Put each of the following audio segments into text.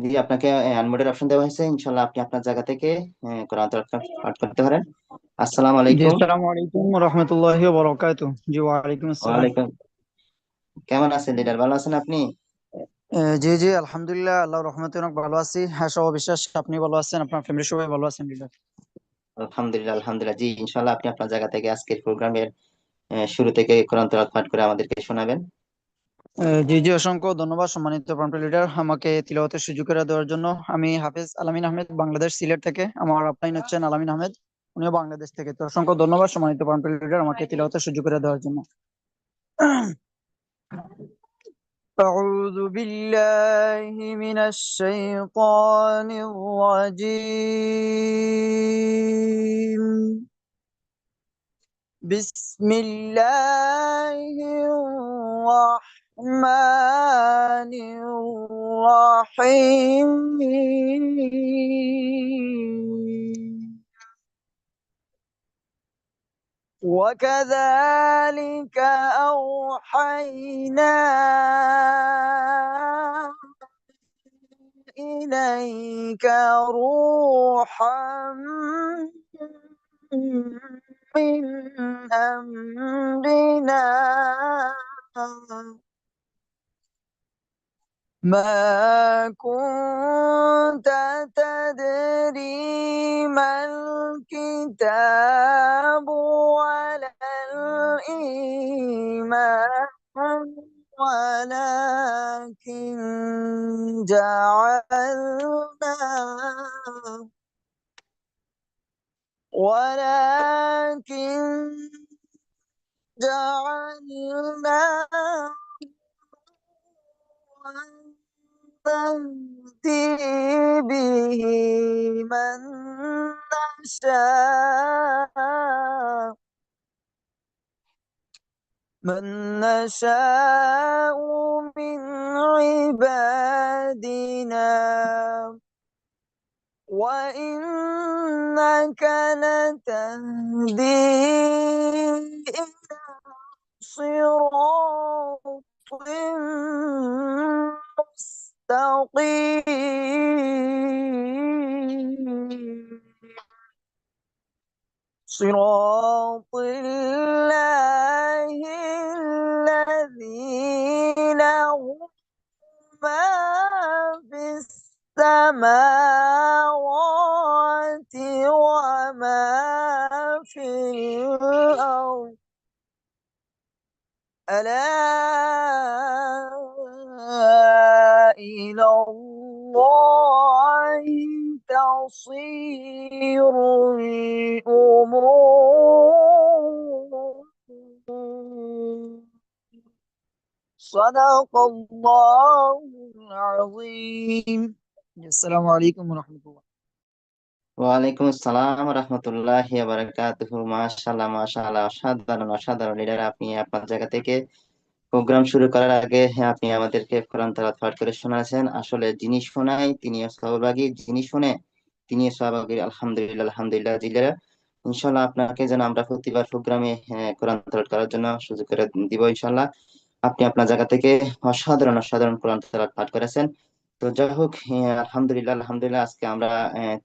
জি, আপনাকে আনমোডের অপশন দেওয়া হয়েছে। ইনশাল্লাহ আপনি আপনার জায়গা থেকে কোরআন তেলাওয়াত পাঠ করতে পারেন। আসসালামু জি আলাইকুম। আসসালামু আলাইকুম রহমতুল্লাহি বরকাতু। জি ওয়ালাইকুম আসসালাম। ওয়ালাইকুম। কেমন আছেন লিডার, ভালো আছেন আপনি? জি জি আলহামদুলিল্লাহ, আল্লাহর রহমতে অনেক ভালো আছি। হ্যাঁ, সব বিশ্বাস আপনি ভালো আছেন, আপনার ফ্যামিলির সবাই ভালো আছেন লিডার? আলহামদুলিল্লাহ আলহামদুলিল্লাহ। জি, ইনশাল্লাহ আপনি আপনার জায়গা থেকে আজকের প্রোগ্রামের শুরু থেকে কোরআন তেলাওয়াত পাঠ করে আমাদেরকে শোনাবেন। জি জি অসংখ্য ধন্যবাদ সম্মানিত প্রান্তীয় লিডার, আমাকে তিলাওয়াতের সুযোগ করে দেওয়ার জন্য। আমি হাফেজ আলামিন আহমেদ, বাংলাদেশ সিলেট থেকে। আমার আপলাইন হচ্ছেন আলামিন আহমেদ, উনিও বাংলাদেশ থেকে। তো অসংখ্য ধন্যবাদ সম্মানিত প্রান্তীয় লিডার, আমাকে তিলাওয়াতের সুযোগ করে দেওয়ার জন্য। أعوذ بالله من الشيطان الرجيم. بسم الله الرحمن الرحيم. وكذلك أوحينا إليك روحا من أمرنا ما كنت تدري ما الكتاب ولا الإيمان، ولكن ولكن جعلناه نهدي به من نشاء من نشاء من عبادنا، وإنك لتهدي إلى صراط مستقيم، صراط الله الذي له ما في السماوات وما في الأرض. ألا إلى الله تصير الأمور. صدق الله العظيم. السلام عليكم ورحمة الله. ওয়ালাইকুম আসসালাম রহমতুল্লাহি ওয়া বারাকাতুহু। মাশাআল্লাহ মাশাআল্লাহ, অসাধারণ অসাধারণ লিডার। আপনি আপনার জায়গা থেকে প্রোগ্রাম শুরু করার আগে আপনি আমাদেরকে কোরআন তেলাওয়াত পাঠ করে শোনাচ্ছেন। আসলে যিনি শোনায় তিনি সহভাগী, যিনি শুনে তিনি সহভাগী। আলহামদুলিল্লাহ আলহামদুলিল্লাহ জিল্লারা। ইনশাল্লাহ আপনাকে যেন আমরা প্রতিবার প্রোগ্রামে কোরআন তেলাওয়াত করার জন্য সুযোগ করে দিব ইনশাল্লাহ। আপনি আপনার জায়গা থেকে অসাধারণ অসাধারণ কোরআন তেলাওয়াত পাঠ করেছেন। তো যাই হোক, আলহামদুলিল্লাহ আলহামদুলিল্লাহ, আজকে আমরা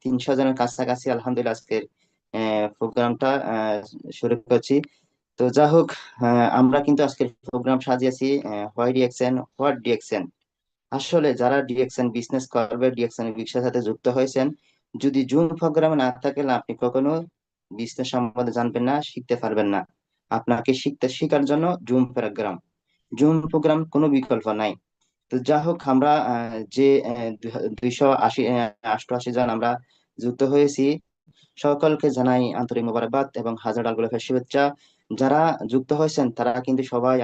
300 জনের কাছাকাছি আলহামদুলিল্লাহ আজকের প্রোগ্রামটা শুরু করছি। তো যা হোক, আমরা কিন্তু আজকের প্রোগ্রাম সাজিয়েছি হোয়াই ডিএক্সএন হোয়াট ডিএক্সএন। আসলে যারা ডিএক্সএন বিজনেস করবে, ডিএক্সএন ব্যবসার সাথে যুক্ত হয়েছেন, যদি জুম প্রোগ্রামে না থাকেন আপনি কখনো বিজনেস সম্বন্ধে জানবেন না, শিখতে পারবেন না। আপনাকে শেখার জন্য জুম প্রোগ্রাম কোনো বিকল্প নাই। তো যা হোক, আমরা যে 288 জন আমরা যুক্ত হয়েছি, সকলকে জানাই আন্তরিক মোবারকবাদ এবং হাজার ডাল গোলাপের শুভেচ্ছা। যারা যুক্ত হয়েছেন তারা কিন্তু সবাই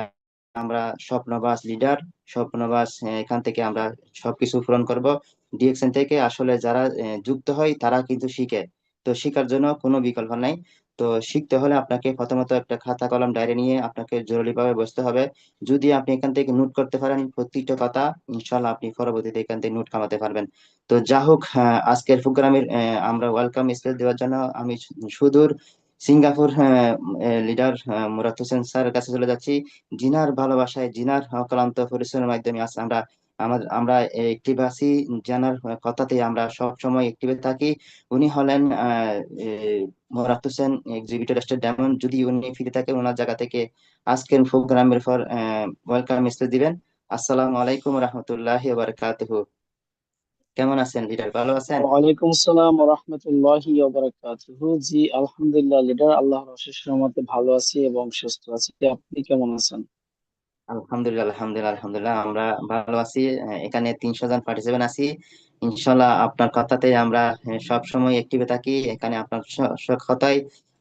আমরা স্বপ্নবাস লিডার, স্বপ্নবাস। এখান থেকে আমরা সবকিছু পূরণ করব ডিএক্সএন থেকে। আসলে যারা যুক্ত হয় তারা কিন্তু শিখে। তো শিখার জন্য কোনো বিকল্প নাই। তো শিখতে হলে আপনাকে প্রথমত একটা খাতা কলম ডায়েরি নিয়ে আপনাকে জরুরিভাবে বসতে হবে। যদি আপনি এখান থেকে নোট করতে পারেন প্রত্যেকটা কথা, ইনশাল্লাহ আপনি পরবর্তীতে এখান থেকে নোট কামাতে পারবেন। তো যা হোক, আজকের প্রোগ্রামের আমরা ওয়েলকাম স্পিচ দেওয়ার জন্য আমি সুদূর সিঙ্গাপুর লিডার মুরাদ হোসেন স্যারের কাছে চলে যাচ্ছি। জিনার ভালোবাসায়, জিনার অক্লান্ত পরিশ্রমের মাধ্যমে আজ আমরা আমরা অ্যাক্টিভ আছি জানার কথাতে আমরা সব সময় অ্যাক্টিভে থাকি। উনি হলেন মোরাত হোসেন, এক্সিকিউটিভ স্টেট ডায়মন্ড। যদি উনি ফিরে থাকেন ওনার জায়গা থেকে আজকের প্রোগ্রামের পর ওয়েলকাম মেসেজ দিবেন। আসসালামু আলাইকুম রহমতুল্লাহি ওয়া বারাকাতুহু। কেমন আছেন লিডার, ভালো আছেন? ওয়ালাইকুম আসসালাম ওয়া রাহমাতুল্লাহি ওয়া বারাকাতুহু। জি, আলহামদুলিল্লাহ লিডার, আল্লাহর অশেষ রহমতে ভালো আছি এবং সুস্থ আছি। আপনি কেমন আছেন? আলহামদুলিল্লাহ, আলহামদুলিল্লাহ, আলহামদুলিল্লাহ, আমরা ভালো আছি। এখানে 300 জন পার্টিসিপেন্ট আছি। ইনশাল্লাহ আপনার কথাতে আমরা সব সময় অ্যাক্টিভে থাকি। এখানে আপনার কথাই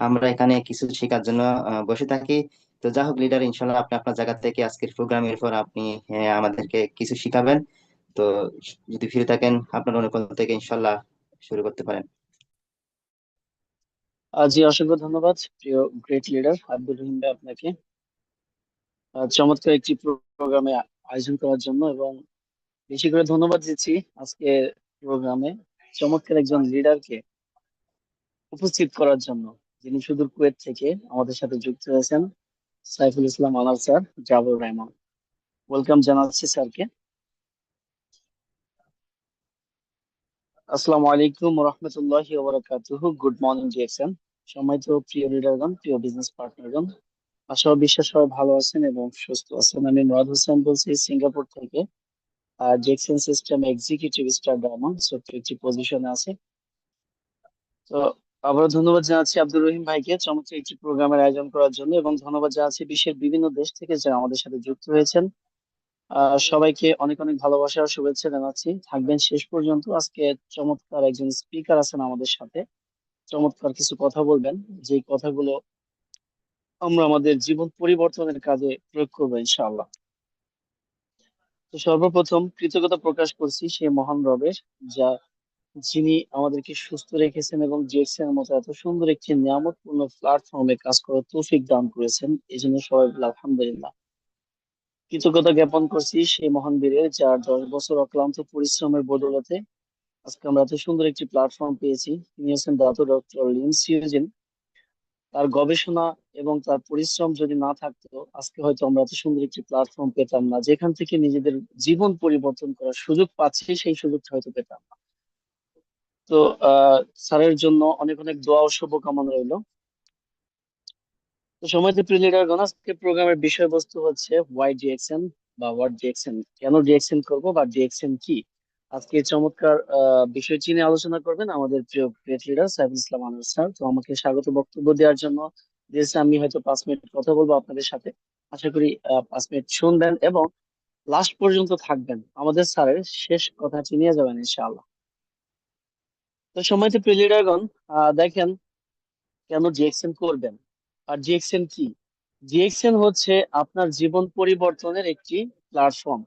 আমরা এখানে কিছু শেখার জন্য বসে থাকি। তো যা হোক লিডার, ইনশাল্লাহ আপনি আপনার জায়গা থেকে আজকের প্রোগ্রামের পর আপনি আমাদেরকে কিছু শিখাবেন। তো যদি ফ্রি থাকেন আপনার অনুকূল থেকে ইনশাল্লাহ শুরু করতে পারেন। জি, অসংখ্য ধন্যবাদ প্রিয় গ্রেট লিডার আব্দুর রহিম ভাই আপনাকে চমৎকার একটি প্রোগ্রামে আয়োজন করার জন্য, এবং বেশি করে ধন্যবাদ দিচ্ছি আজকে প্রোগ্রামে চমৎকার একজন লিডারকে উপস্থিত করার জন্য, যিনি সুদূর কুয়েত থেকে আমাদের সাথে যুক্ত হয়েছেন, সাইফুল ইসলাম আনার স্যার, জাবর রহমান। ওয়েলকাম জানাচ্ছি স্যারকে। আসসালামু আলাইকুম রহমতুল্লাহি ওয়া বারাকাতুহু। Good morning GXN. সম্মানিত প্রিয় লিডারগণ, প্রিয় বিজনেস পার্টনারগণ, আশা ও বিশ্বাস সবাই ভালো আছেন এবং সুস্থ আছেন। আমি মুরাদ হোসেন বলছি সিঙ্গাপুর থেকে। আর জিএক্সএন সিস্টেম এক্সিকিউটিভ স্টার ডায়মন্ড ছোট্ট একটি পজিশনে আছে। তো আবারও ধন্যবাদ জানাচ্ছি আব্দুর রহিম ভাইকে চমৎকার একটি প্রোগ্রামের আয়োজন করার জন্য, এবং ধন্যবাদ জানাচ্ছি বিশ্বের বিভিন্ন দেশ থেকে যারা আমাদের সাথে যুক্ত হয়েছেন। সবাইকে অনেক অনেক ভালোবাসা আর শুভেচ্ছা জানাচ্ছি। থাকবেন শেষ পর্যন্ত। আজকে চমৎকার একজন স্পিকার আছেন আমাদের সাথে, চমৎকার কিছু কথা বলবেন, যে কথাগুলো আমরা আমাদের জীবন পরিবর্তনের কাজে প্রয়োগ করবো ইনশাআল্লাহ। তো সর্বপ্রথম কৃতজ্ঞতা প্রকাশ করছি সেই মহান রবের, যা যিনি আমাদেরকে সুস্থ রেখেছেন এবং জিএক্সএন এর মতো এত সুন্দর একটি নিয়ামতপূর্ণ প্ল্যাটফর্মে কাজ করার তৌফিক দান করেছেন। এই জন্য সবাই বলি আলহামদুলিল্লাহ। কৃতজ্ঞতা জ্ঞাপন করছি সেই মহান বীরের, যার 10 বছর অক্লান্ত পরিশ্রমের বদৌলতে আজকে আমরা এত সুন্দর একটি প্ল্যাটফর্ম পেয়েছি। তিনি হচ্ছেন দাতো ডক্টর লিন সিউজিন। তার গবেষণা এবং তার পরিশ্রম যদি না থাকতো, আজকে হয়তো আমরা এত সুন্দর একটি প্ল্যাটফর্ম পেতাম না, যেখান থেকে নিজেদের জীবন পরিবর্তন করার সুযোগ পাচ্ছি, সেই সুযোগটা হয়তো পেতাম না। তো স্যারের জন্য অনেক অনেক দোয়া ও শুভকামনা রইল। তো সময়তে প্রিয় লিডারগণ, আজকে প্রোগ্রামের বিষয়বস্তু হচ্ছে ওয়াই ডিএক্সএন বা হোয়াট ডিএক্সএন, কেন ডিএক্সএন করব বা ডিএক্সএন কি। আজকে এই চমৎকার বিষয় নিয়ে আলোচনা করবেন আমাদের প্রিয় great leader Saiful Islam Anwar sir. তো আমাকে স্বাগত বক্তব্য দেওয়ার জন্য দিয়েছে। আমি হয়তো 5 মিনিট কথা বলবো আপনাদের সাথে। আশা করি 5 মিনিট শুনবেন এবং লাস্ট পর্যন্ত থাকবেন, আমাদের স্যারের শেষ কথাটি নিয়ে যাবেন ইনশাআল্লাহ। তো সময়তে প্রিয় লিডারগণ, দেখেন, কেন ডিএক্সএন করবেন আর ডিএক্সএন কি। ডিএক্সএন হচ্ছে আপনার জীবন পরিবর্তনের একটি প্ল্যাটফর্ম,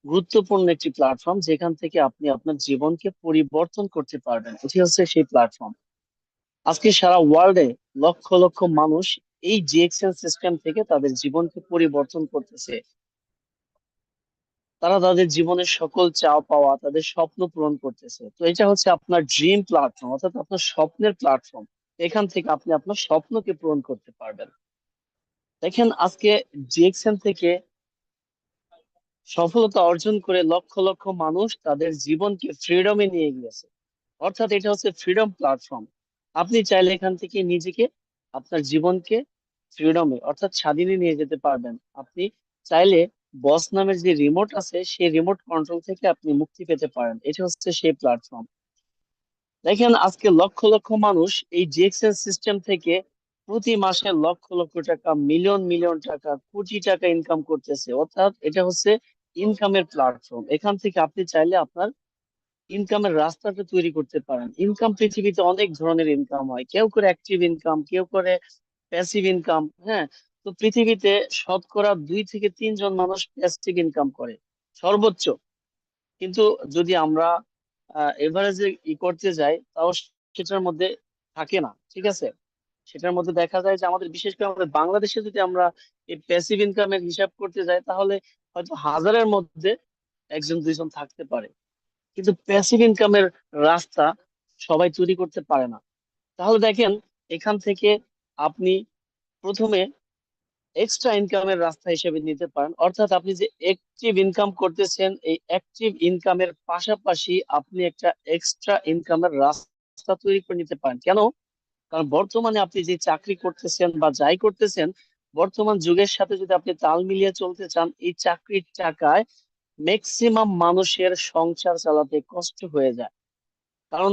গুরুত্বপূর্ণ একটি প্ল্যাটফর্ম, যেখান থেকে আপনি আপনার জীবনকে পরিবর্তন করতে পারবেন। এটি হচ্ছে সেই প্ল্যাটফর্ম। আজকে সারা ওয়ার্ল্ডে লক্ষ লক্ষ মানুষ এই ডিএক্সএন সিস্টেম থেকে তাদের জীবনকে পরিবর্তন করতেছে। তারা তাদের জীবনের সকল চাওয়া পাওয়া, তাদের স্বপ্ন পূরণ করতেছে। তো এটা হচ্ছে আপনার ড্রিম প্ল্যাটফর্ম, অর্থাৎ আপনার স্বপ্নের প্ল্যাটফর্ম। এখান থেকে আপনি আপনার স্বপ্নকে পূরণ করতে পারবেন। দেখেন, আজকে ডিএক্সএন থেকে সফলতা অর্জন করে লক্ষ লক্ষ মানুষ তাদের জীবনকে ফ্রিডমে নিয়ে গিয়েছে। অর্থাৎ এটা হচ্ছে ফ্রিডম প্ল্যাটফর্ম। আপনি চাইলে এখান থেকে নিজেকে, আপনার জীবনকে ফ্রিডমে অর্থাৎ স্বাধীনে নিয়ে যেতে পারবেন। আপনি চাইলে বস নামের যে রিমোট আছে, সেই রিমোট কন্ট্রোল থেকে আপনি মুক্তি পেতে পারেন। এটা হচ্ছে সেই প্ল্যাটফর্ম। দেখেন, আজকে লক্ষ লক্ষ মানুষ এই জিএক্সএন সিস্টেম থেকে প্রতি মাসে লক্ষ লক্ষ টাকা, মিলিয়ন মিলিয়ন টাকা, কোটি টাকা ইনকাম করতেছে। অর্থাৎ এটা হচ্ছে ইনকামের প্ল্যাটফর্ম। এখান থেকে আপনি চাইলে আপনার ইনকামের রাস্তাটা তৈরি করতে পারেন। ইনকাম পৃথিবীতে অনেক ধরনের ইনকাম হয়, কেউ করে অ্যাক্টিভ ইনকাম, কেউ করে প্যাসিভ ইনকাম। হ্যাঁ, তো পৃথিবীতে শতকরা 2 থেকে 3 জন মানুষ প্যাসিভ ইনকাম করে সর্বোচ্চ। কিন্তু যদি আমরা এভারেজে করতে যাই, তাও সেটার মধ্যে থাকে না। ঠিক আছে, সেটার মধ্যে দেখা যায় যে আমাদের, বিশেষ করে আমাদের বাংলাদেশে যদি আমরা এই প্যাসিভ ইনকামের হিসাব করতে যাই, তাহলে হয়তো হাজারের মধ্যে 1 2 জন থাকতে পারে। কিন্তু প্যাসিভ ইনকামের রাস্তা সবাই তৈরি করতে পারে না। তাহলে দেখেন, এখান থেকে আপনি প্রথমে এক্সট্রা ইনকামের রাস্তা হিসেবে নিতে পারেন। অর্থাৎ আপনি যে অ্যাক্টিভ ইনকাম করতেছেন, এই অ্যাক্টিভ ইনকামের পাশাপাশি আপনি একটা এক্সট্রা ইনকামের রাস্তা তৈরি করে নিতে পারেন। কেন? কারণ বর্তমানে আপনি যে চাকরি করতেছেন বা যাই করতেছেন, বর্তমান যুগের সাথে যদি আপনি তাল মিলিয়ে চলতে চান, এই চাকরির টাকায় ম্যাক্সিমাম মানুষের সংসার চালাতে কষ্ট হয়ে যায়। কারণ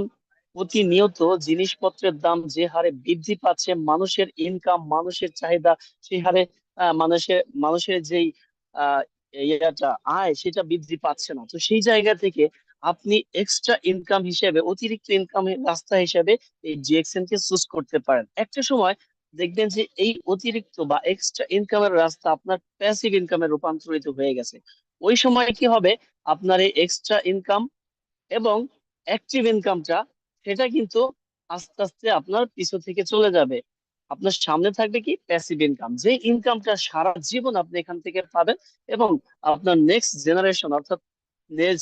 প্রতিনিয়ত জিনিসপত্রের দাম যে হারে বৃদ্ধি পাচ্ছে, মানুষের ইনকাম, মানুষের চাহিদা সেই হারে মানুষের যেই আহ ইয়েটা আয় সেটা বৃদ্ধি পাচ্ছে না। তো সেই জায়গা থেকে আপনি এক্সট্রা ইনকাম হিসেবে, অতিরিক্ত ইনকামের রাস্তা হিসেবে এই জিএক্সএন কে চুজ করতে পারেন। একটা সময় দেখবেন যে এই অতিরিক্ত বা এক্সট্রা ইনকামের রাস্তা আপনার প্যাসিভ ইনকামে রূপান্তরিত হয়ে গেছে। ওই সময় কি হবে? আপনার এই এক্সট্রা ইনকাম এবং অ্যাক্টিভ ইনকামটা, সেটা কিন্তু আস্তে আস্তে আপনার পিছু থেকে চলে যাবে। আপনার সামনে থাকবে কি? প্যাসিভ ইনকাম, যে ইনকামটা সারা জীবন আপনি এখান থেকে পাবেন এবং আপনার নেক্সট জেনারেশন, অর্থাৎ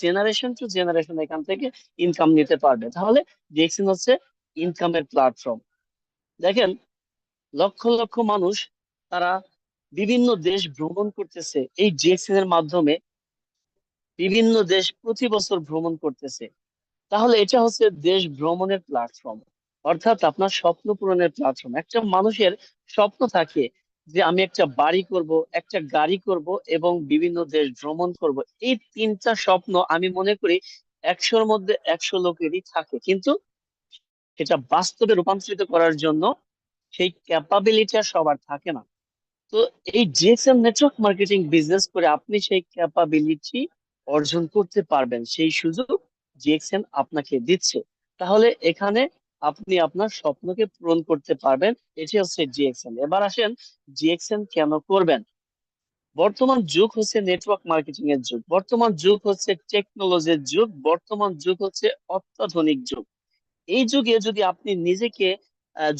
জেনারেশন টু জেনারেশন এখান থেকে ইনকাম নিতে পারবে। তাহলে ডিএক্সএন হচ্ছে ইনকামের প্ল্যাটফর্ম। দেখেন, লক্ষ লক্ষ মানুষ তারা বিভিন্ন দেশ ভ্রমণ করতেছে এই ডিএক্সএন এর মাধ্যমে। বিভিন্ন দেশ প্রতি বছর ভ্রমণ করতেছে। তাহলে এটা হচ্ছে দেশ ভ্রমণের প্ল্যাটফর্ম, অর্থাৎ আপনার স্বপ্ন পূরণের প্ল্যাটফর্ম। একটা মানুষের স্বপ্ন থাকে যে আমি একটা বাড়ি করব, একটা গাড়ি করব এবং বিভিন্ন দেশ ভ্রমণ করব। এই তিনটা স্বপ্ন আমি মনে করি 100-র মধ্যে 100 লোকেরই থাকে, কিন্তু সেটা বাস্তবে রূপান্তরিত করার জন্য সেই ক্যাপাবিলিটি সবার থাকে না। তো এই জিএসএম নেটওয়ার্ক মার্কেটিং বিজনেস করে আপনি সেই ক্যাপাবিলিটি অর্জন করতে পারবেন, সেই সুযোগ জিএক্সএন আপনাকে দিচ্ছে। তাহলে এখানে আপনি আপনার স্বপ্নকে পূরণ করতে পারবেন। এটি হচ্ছে জিএক্সএন। এবার আসেন, জিএক্সএন কেন করবেন? বর্তমান যুগ হচ্ছে নেটওয়ার্ক মার্কেটিং এর যুগ, বর্তমান যুগ হচ্ছে টেকনোলজির যুগ, বর্তমান যুগ হচ্ছে অত্যাধুনিক যুগ। এই যুগে যদি আপনি নিজেকে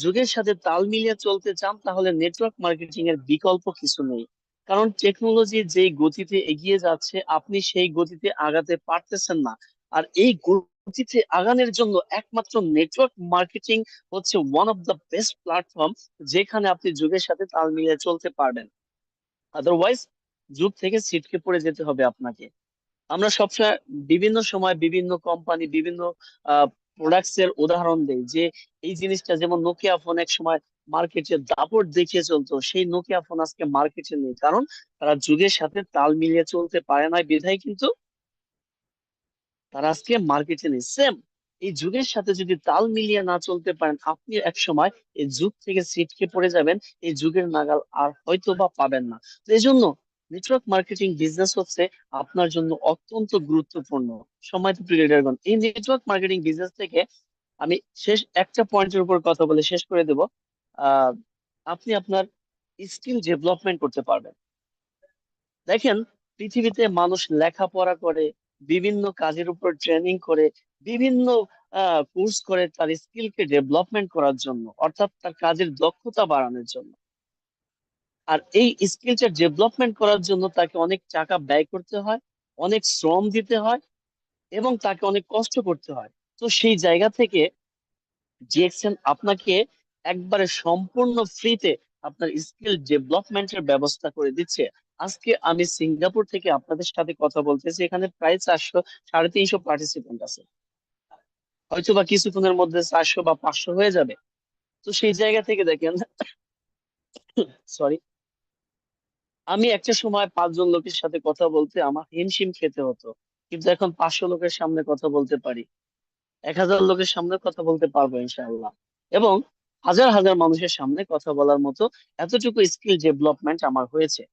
যুগের সাথে তাল মিলিয়ে চলতে চান, তাহলে নেটওয়ার্ক মার্কেটিং এর বিকল্প কিছু নেই। কারণ টেকনোলজি যেই গতিতে এগিয়ে যাচ্ছে, আপনি সেই গতিতে আগাতে পারতেছেন না। আর এই গতিতে আগানোর জন্য একমাত্র নেটওয়ার্ক মার্কেটিং হচ্ছে one of the best platform, যেখানে আপনি যুগের সাথে তাল মিলিয়ে চলতে পারবেন। আদারওয়াইজ যুগ থেকে ছিটকে পড়ে যেতে হবে আপনাকে। আমরা সবসময় বিভিন্ন সময় বিভিন্ন কোম্পানি, বিভিন্ন প্রোডাক্টস এর উদাহরণ দেই যে এই জিনিসটা, যেমন নোকিয়া ফোন এক সময় মার্কেটে দাপট দেখিয়ে চলতো, সেই নোকিয়া ফোন আজকে মার্কেটে নেই। কারণ তারা যুগের সাথে তাল মিলিয়ে চলতে পারে না, বিধায় কিন্তু তারা আজকে মার্কেটে নেই। সেম এই যুগের সাথে যদি তাল মিলিয়ে না চলতে পারেন, আপনি এক সময় এই যুগ থেকে ছিটকে পড়ে যাবেন, এই যুগের নাগাল আর হয়তো বা পাবেন না। তো এই জন্য নেটওয়ার্ক মার্কেটিং বিজনেস হচ্ছে আপনার জন্য অত্যন্ত গুরুত্বপূর্ণ। সম্মানিত প্রিয় লিডারগণ, এই নেটওয়ার্ক মার্কেটিং বিজনেস থেকে আমি শেষ একটা পয়েন্টের উপর কথা বলে শেষ করে দেব। আহ আপনি আপনার স্কিল ডেভেলপমেন্ট করতে পারবেন। দেখেন, পৃথিবীতে মানুষ লেখাপড়া করে, বিভিন্ন কাজের উপর ট্রেনিং করে, বিভিন্ন কোর্স করে তার স্কিলকে ডেভেলপমেন্ট করার জন্য, অর্থাৎ তার কাজের দক্ষতা বাড়ানোর জন্য। আর এই স্কিলটা ডেভেলপমেন্ট করার জন্য তাকে অনেক টাকা ব্যয় করতে হয়, অনেক শ্রম দিতে হয় এবং তাকে অনেক কষ্ট করতে হয়। তো সেই জায়গা থেকে জিএক্সএন আপনাকে একবারে সম্পূর্ণ ফ্রিতে আপনার স্কিল ডেভেলপমেন্টের ব্যবস্থা করে দিচ্ছে। আজকে আমি সিঙ্গাপুর থেকে আপনাদের সাথে কথা বলতেছি, এখানে প্রায় 400-350 পার্টিসিপেন্ট আছে। হয়তো বা কিছুক্ষণের মধ্যে 400 বা 500 হয়ে যাবে। তো সেই জায়গা থেকে দেখেন, সরি, আমি একটা সময় 5 জন লোকের সাথে কথা বলতে আমার হিমশিম খেতে হতো, কিন্তু এখন 500 লোকের সামনে কথা বলতে পারি, 1000 লোকের সামনে কথা বলতে পারবো ইনশাআল্লাহ। এবং হাজার হাজার মানুষের সামনে কথা বলার মতো এতটুকু স্কিল ডেভেলপমেন্ট আমার হয়েছে।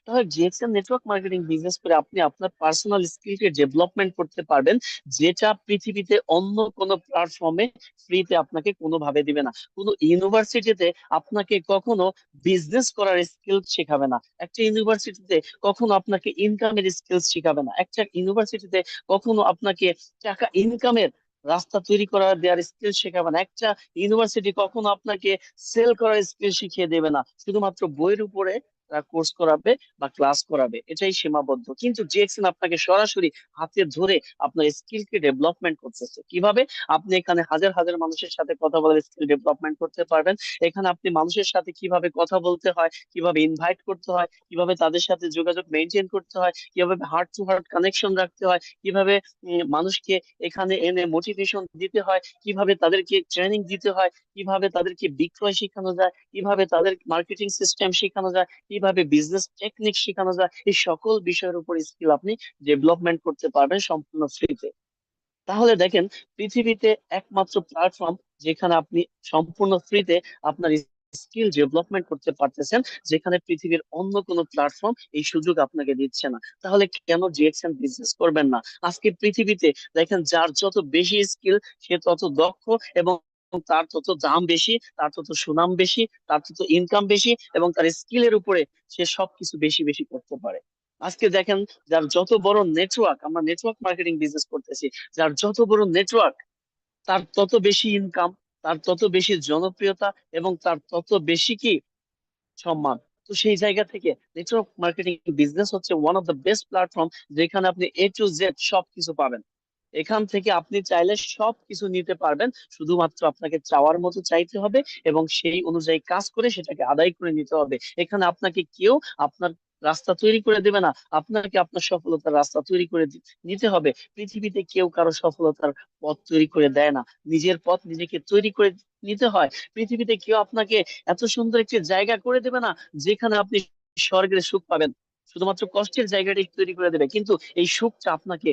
তাহলে জিএক্সএম নেটওয়ার্ক মার্কেটিং বিজনেস করে আপনি আপনার পার্সোনাল স্কিলকে ডেভেলপমেন্ট করতে পারবেন, যেটা পৃথিবীতে অন্য কোনো প্ল্যাটফর্মে ফ্রিতে আপনাকে কোনোভাবে দিবে না। কোনো ইউনিভার্সিটিতে আপনাকে কখনো বিজনেস করার স্কিল শেখাবে না, একটা ইউনিভার্সিটিতে কখনো আপনাকে ইনকামের স্কিল শেখাবে না, একটা ইউনিভার্সিটিতে কখনো আপনাকে টাকা ইনকামের রাস্তা তৈরি করার দেওয়ার স্কিল শেখাবে না, একটা ইউনিভার্সিটি কখনো আপনাকে সেল করার স্কিল শিখিয়ে দেবে না। শুধুমাত্র বইয়ের উপরে কোর্স করাবে বা ক্লাস করাবে, এটাই সীমাবদ্ধ। কিন্তু জিএক্সএন আপনাকে সরাসরি হাতে ধরে আপনার স্কিলকে ডেভেলপমেন্ট করতেছে। কিভাবে? আপনি এখানে হাজার হাজার মানুষের সাথে কথা বলার স্কিল ডেভেলপমেন্ট করতে পারবেন। এখানে আপনি মানুষের সাথে কিভাবে কথা বলতে হয়, কিভাবে ইনভাইট করতে হয়, কিভাবে তাদের সাথে যোগাযোগ মেনটেন করতে হয়, কিভাবে হার্ট টু হার্ট কানেকশন রাখতে হয়, কিভাবে মানুষকে এখানে এনে মোটিভেশন দিতে হয়, কিভাবে তাদেরকে ট্রেনিং দিতে হয়, কিভাবে তাদেরকে বিক্রয় শেখানো যায়, কিভাবে তাদের মার্কেটিং সিস্টেম শেখানো যায়, কিভাবে বিজনেস টেকনিক শেখানো যায়, এই সকল বিষয়ের উপর স্কিল আপনি ডেভেলপমেন্ট করতে পারবেন সম্পূর্ণ ফ্রিতে। তাহলে দেখেন, পৃথিবীতে একমাত্র প্ল্যাটফর্ম যেখানে আপনি সম্পূর্ণ ফ্রিতে আপনার স্কিল ডেভেলপমেন্ট করতে পারতেছেন, যেখানে পৃথিবীর অন্য কোনো প্ল্যাটফর্ম এই সুযোগ আপনাকে দিচ্ছে না। তাহলে কেন জিএক্সএন বিজনেস করবেন না? আজকে পৃথিবীতে দেখেন, যার যত বেশি স্কিল সে তত দক্ষ, এবং তার তত দাম বেশি, তার তত সুনাম বেশি, তার তত ইনকাম বেশি, এবং তার স্কিলের উপরে সে সবকিছু বেশি বেশি করতে পারে। আজকে দেখেন, যার যত বড় নেটওয়ার্ক, আমরা নেটওয়ার্ক মার্কেটিং বিজনেস করতেছি, যার যত বড় নেটওয়ার্ক তার তত বেশি ইনকাম, তার তত বেশি জনপ্রিয়তা, এবং তার তত বেশি কি সম্মান। তো সেই জায়গা থেকে নেটওয়ার্ক মার্কেটিং বিজনেস হচ্ছে one of the best platform, যেখানে আপনি A to Z সবকিছু পাবেন। এখান থেকে আপনি চাইলে সবকিছু নিতে পারবেন, শুধুমাত্র আপনাকে চাওয়ার মতো চাইতে হবে এবং সেই অনুযায়ী কাজ করে সেটাকে আদায় করে নিতে হবে। এখানে আপনাকে কেউ আপনার রাস্তা তৈরি করে দেবে না, আপনাকে আপনার সফলতার রাস্তা তৈরি করে নিতে হবে। পৃথিবীতে কেউ কারো সফলতার পথ তৈরি করে দেয় না, নিজের পথ নিজেকে তৈরি করে নিতে হয়। পৃথিবীতে কেউ আপনাকে এত সুন্দর একটি জায়গা করে দেবে না যেখানে আপনি স্বর্গের সুখ পাবেন, শুধুমাত্র কষ্টের জায়গাটি তৈরি করে দেবে। কিন্তু এই সুখটা আপনাকে,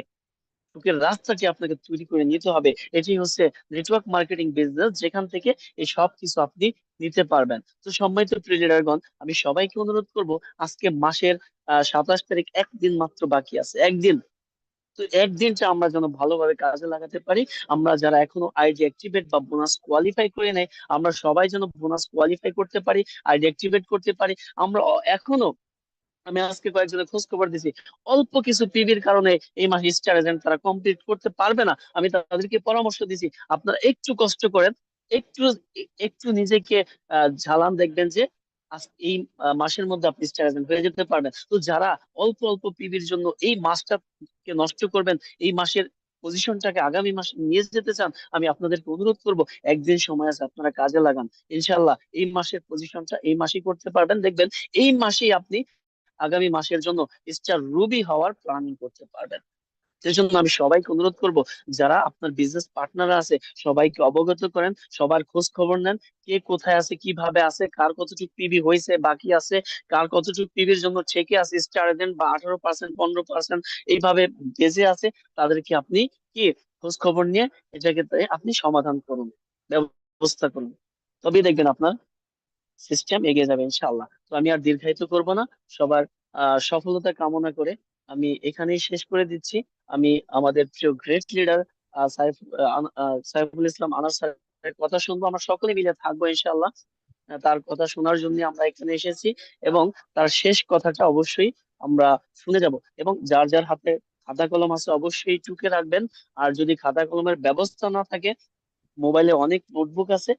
সুখের রাস্তাটি আপনাকে তৈরি করে নিতে হবে। এটি হচ্ছে নেটওয়ার্ক মার্কেটিং বিজনেস, যেখান থেকে এই সব কিছু আপনি নিতে পারবেন। তো সম্মানিত প্রিয়, আমি সবাইকে অনুরোধ করব, আজকে মাসের 27 তারিখ, একদিন মাত্র বাকি আছে, একদিন। তো একদিনটা আমরা যেন ভালোভাবে কাজে লাগাতে পারি। আমরা যারা এখনো আইডি অ্যাক্টিভেট বা বোনাস কোয়ালিফাই করে নাই, আমরা সবাই যেন বোনাস কোয়ালিফাই করতে পারি, আইডি অ্যাক্টিভেট করতে পারি। আমরা এখনো, আমি আজকে কয়েকজনের খোঁজ খবর দিছি, অল্প কিছু পিবির কারণে এই মাস স্টার এজেন্ট তারা কমপ্লিট করতে পারবে না। আমি তাদেরকে পরামর্শ দিছি, আপনারা একটু কষ্ট করেন, একটু একটু নিজেকে ঝালান, দেখবেন যে এই মাসের মধ্যে আপনি স্টার এজেন্ট হয়ে যেতে পারবেন। তো যারা অল্প অল্প পিবির জন্য এই মাসটাকে নষ্ট করবেন, এই মাসের পজিশনটাকে আগামী মাসে নিয়ে যেতে চান, আমি আপনাদেরকে অনুরোধ করব, একদিন সময় আছে, আপনারা কাজে লাগান। ইনশাল্লাহ এই মাসের পজিশনটা এই মাসেই করতে পারবেন, দেখবেন এই মাসেই আপনি আগামী মাসের জন্য স্টার রুবি হওয়ার প্ল্যানিং করতে পারবেন। সেজন্য আমি সবাইকে অনুরোধ করব, যারা আপনার বিজনেস পার্টনার আছে সবাইকে অবগত করেন, সবার খোঁজ খবর নেন, কে কোথায় আছে, কিভাবে আছে, কার কতটুকু পিবি হয়েছে, বাকি আছে, কার কতটুকু পিবির জন্য চেকে আছে, স্টার এজেন্ট বা 18%, 15% এইভাবে বেজে আছে, তাদেরকে আপনি কি খোঁজ খবর নিয়ে এটাকে আপনি সমাধান করুন, ব্যবস্থা করুন। তবেই দেখবেন আপনার সিস্টেম এগিয়ে যাবে ইনশাআল্লাহ। তো আমি আর দীর্ঘায়িত করব না, সবার সফলতা কামনা করে আমি এখানেই শেষ করে দিচ্ছি। আমি আমাদের প্রিয় গ্রেট লিডার সাইফুল ইসলাম আনাস স্যারের কথা শুনবো, আমরা সকলে মিলে থাকবো ইনশাআল্লাহ। তার কথা শোনার জন্য আমরা এখানে এসেছি, এবং তার শেষ কথাটা অবশ্যই আমরা শুনে যাব। এবং যার যার হাতে খাতা কলম আছে অবশ্যই টুকে রাখবেন। আর যদি খাতা কলমের ব্যবস্থা না থাকে, মোবাইলে অনেক নোটবুক আছে,